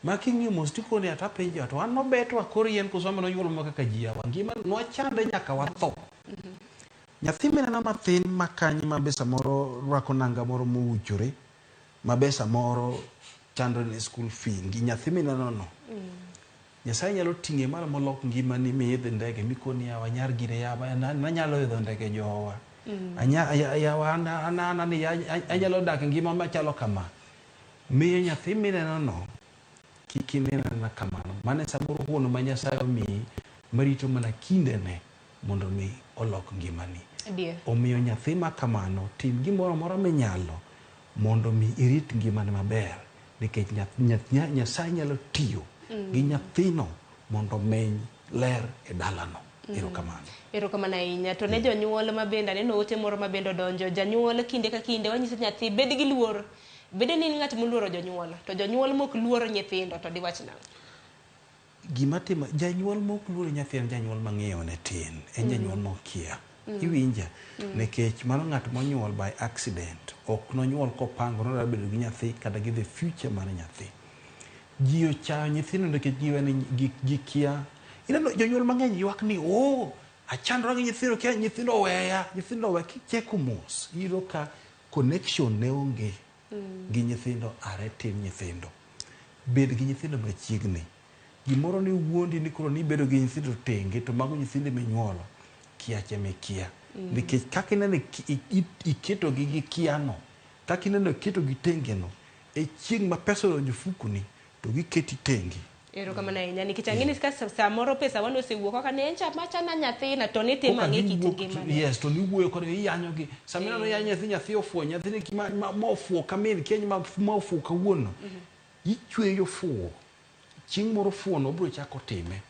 making'i mos tikone ata penjo to an nobet wa kor yien kusoma no nyuol maka kajiawa ngima nwachande nyaka watho nyathi menena mathin makanyi mabesa moro rwako nanga moro mouchore mabesa moro chando ne school fee ngi nyathi menena no Nyasaye nyalo ting'e malo molok ngima ni midhe ndege mikoni yawa nyar gire yawa nanyalo idho ndege jowa anyalo dak ngima machalo kama miyo nyathi mineno no kikinena kamano mane samoro huono ma Nyasaye omiyi marito mana kindene mondo mi olok ngimani omiyo nyathi ma kamano tim gimoro amora minyalo mondo mi irit ngimani maber nikech Nyasaye nyalo tiyo gi nyathino mondo meny ler e dalano erokamano ahinya to ne jonyuol mabende aneno ote moro mabende donjo janyuol kinde ka kinde wanyiso nyathi bed gi luor bede ni ng'at moluoro jonyuol to jonyuol mok luoro nyithindo to diwach nang'o gima timo janyuol mok luoro nyathi en janyuol mang'eyo ne tin en janyuol mokia iwinja nikech mano ng'at monyuol by accident ok nonyuol kopango no bedo gi nyathi kata gi the future mar nyathi jiyo cha nyithindo nikech jiwe ni gikia ineno jonyuol mang'eny ywak ni achandra gi nyithindo kia nyithindo weya nyithindo we kicheko mos iro ka connection ne onge gi nyithindo are tim nyithindo bed gi nyithindo machiegni gimoro ni wuondi ni koro ni bedo gi nyithindo tenge to mago nyithindo minyuolo kiache mekia nikech kaka ineno iketo gi kiano kaka ineno iketo gi tengeno e chieng' ma pesa odonjo fukuni to giketi tengi erokamano ahinya nikech ang'eni samoro pesa wano osewuok kaka ne encha machana nyathina to ne te mang'e kit ngimane yes to ni wuoyo kod iyanyogi samina no yanyo nyathi ofuo nyathini ma ofuo kamin keny ma ofuo kawuono ichweyo fuo chieng' moro fuo no bro chako time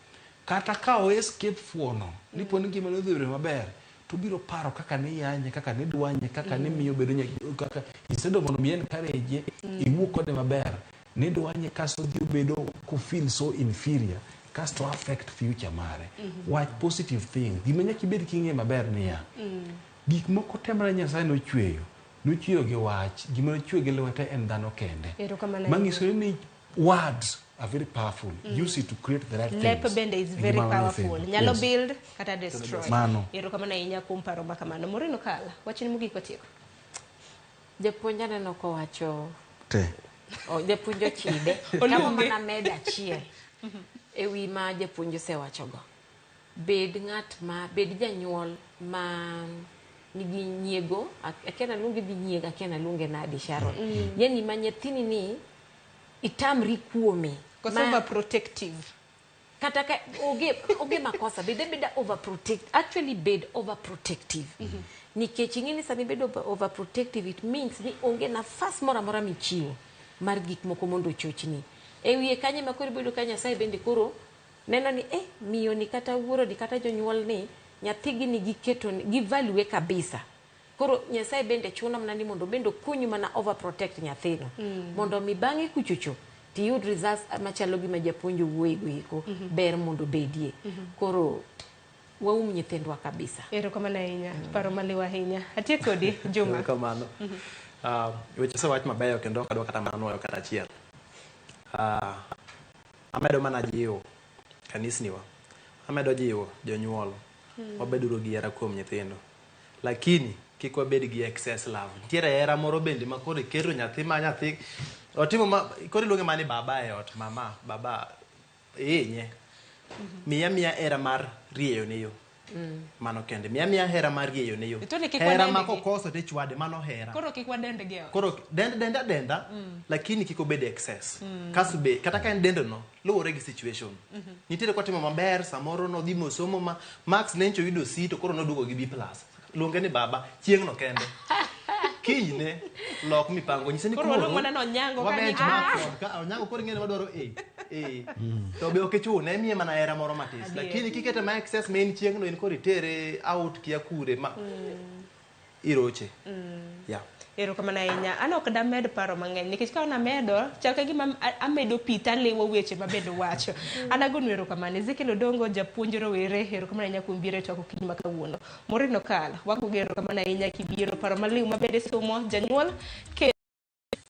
kata ka o escape fuo no lipo ni ngima no dhiro maber to biro paro kaka ne yanye kaka ne dwanye kaka ne miyo bedo kaka isedo mondo mien courage iwuok kode maber ne dwanye kasto dio bedo ku feel so inferior kasto affect future mare watch positive things gimenya kibed king'e maber niya gik moko temre Nyasaye nochweyo gi wach gima nochweyo gi lwete en dhano kende manyiso ni words are very powerful. Use it to create the right Lep things. bende is very powerful. Nyalo build kata destroy. Mano. Ero kama na inya kumparo makamano. Moreno kala. Wachini mugi kwa tieko. Japuonj aneno kowacho Te. Japuonj chide. Kama mana meda achiel. Ewi ma japuonj osewachogo. Bed janyuol ma nigi nyiego, akiana lungi dhi nyiego, akiana lunge nadi Sharon. Yani ma nyathini ni itamri kuome. Kosa overprotective. Kata ka oge makosa beda overprotect, actually bed overprotective. Nikech ing'eni sani bedo overprotective, it means ni onge nafas moro amora michiwo mar gik moko mondo chochni. Ewiye kanye ma koro bedo ka Nyasaye bende koro neno ni miyo ni kata wuoro ni kata jonyuol ni nyathigi ni giketo gi value kabisa. Koro Nyasaye bende chuno mana ni mondo bendo kunyu mana overprotect nyathino. Mondo mi bang'e kuchucho ti yud results machalo gi ma japuonjo wuoyego iko ber mondo bedie. Koro waum nyithindwa kabisa. Ero kama na inya paro maliwa hinya. Atie kodi Juma. Kamano. Weche sewach mabeyo kendo kadwa kata mano kata achiel. Amedo mana jiwo kanisniwa. Amedo jiwo jonyuol. Wabeduro gi hera kuom nyithindo. Lakini kik wabed gi excess love. Nitiere hera moro bende ma koro keto nyathi ma nyathi otimo koro iluonge mani baba e ot, mama, baba nye. Miya hera mar rieyo ne yo. Mano kende. Miya hera mar rieyo ne yo. Hera ma kokoso te chwade mano hera. Koro kik wadende gi ot. Koro denda lakini kik obed excess. Kaso be kata ka en dendo no luwore gi situation. Nitiere kwa timo maber samoro no dhi mosomo ma Max Nencho yudo C to koro noduogo gi B+. Luonge ni baba chieng' no kende. Kine lok mipango nyise ni koro luongo no nyango ka onyango koro ngene madwaro to be okechune miye mana hera moro matis, lakini kikete ma excess main chieng' no en koro itere out kia kure ma iroche. Ero kama na inya an ok da med paro mang'eny nikech ka ona medo chal ka gima amedo pita lewo weche mabedo wacho. An agonu ero kama ne Ezekiel Odongo japuonj rowere ero kama na inya kumbire to okinyi makawuono. Moreno kala wakugero kama na inya kibiro paro maliw mabede somo janyuol ke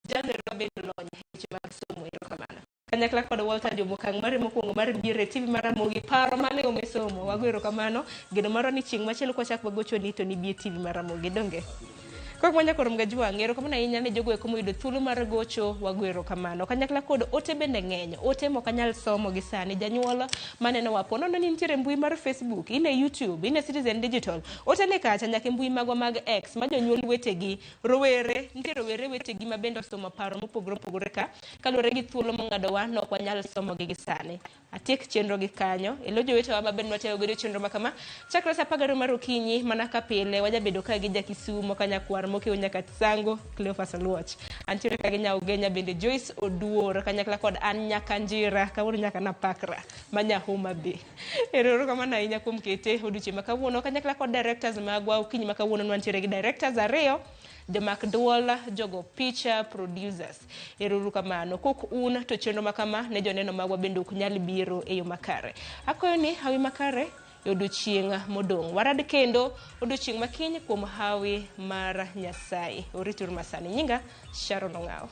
janero mabedo lonye weche mag somo ero kama na kanyakla kod Walter Jomokang mari mokwongo mar bire TV mar Ramogi paro maliw mesomo wagwero kamano geno maro ni chieng' machielo kwa chak wagocho ni to ni bie TV mar Ramogi donge. Kwa mwanya korum gajua ngero kama na inya ne jogo eko moyudo thuolo mar gocho wagwero kamano kanyakla kod ote bende ng'eny ote mokanyal somo gi sani janyuol maneno wapono no nitiere mbui mar Facebook ine YouTube ine Citizen Digital ote ne kacha nyaka mbui magwa mag X ma jonyuol wetegi rowere nitiere rowere wetegi ma bende somo paro mopogore ka kalore gi thuolo mong'ado wa no kwanyal somo gi sani atiek chenro gi kanyo elo jowetewa ma bende wateo godo chenro makama chakra sa 10 mar okinyi mana ka pile wajabedo ka gi Jakisumo kanyakwar moke nyaka Tsango Cleophas Luoch antiere ka ginya Ugenya bende Joyce Oduor kanyakla kod an nyaka Njira kawuono nyaka na Pakra manya Homa Bay ero kama na inya kumkete oduche makawuono kanyakla kod directors magwa okinyi makawuono nwantiere gi directors ariyo Jomak Duola, jogo picha, producers. Eruru kamano. Kok un to chenro makama ne joneno magwa bende ok nyal biro e yo makare. Akoyo ni hawi makare odiochieng' modong'. Warad kendo odiochieng' makiny kuom hawi mar Nyasaye. Oritur masani nyinga Sharon Ong'aw.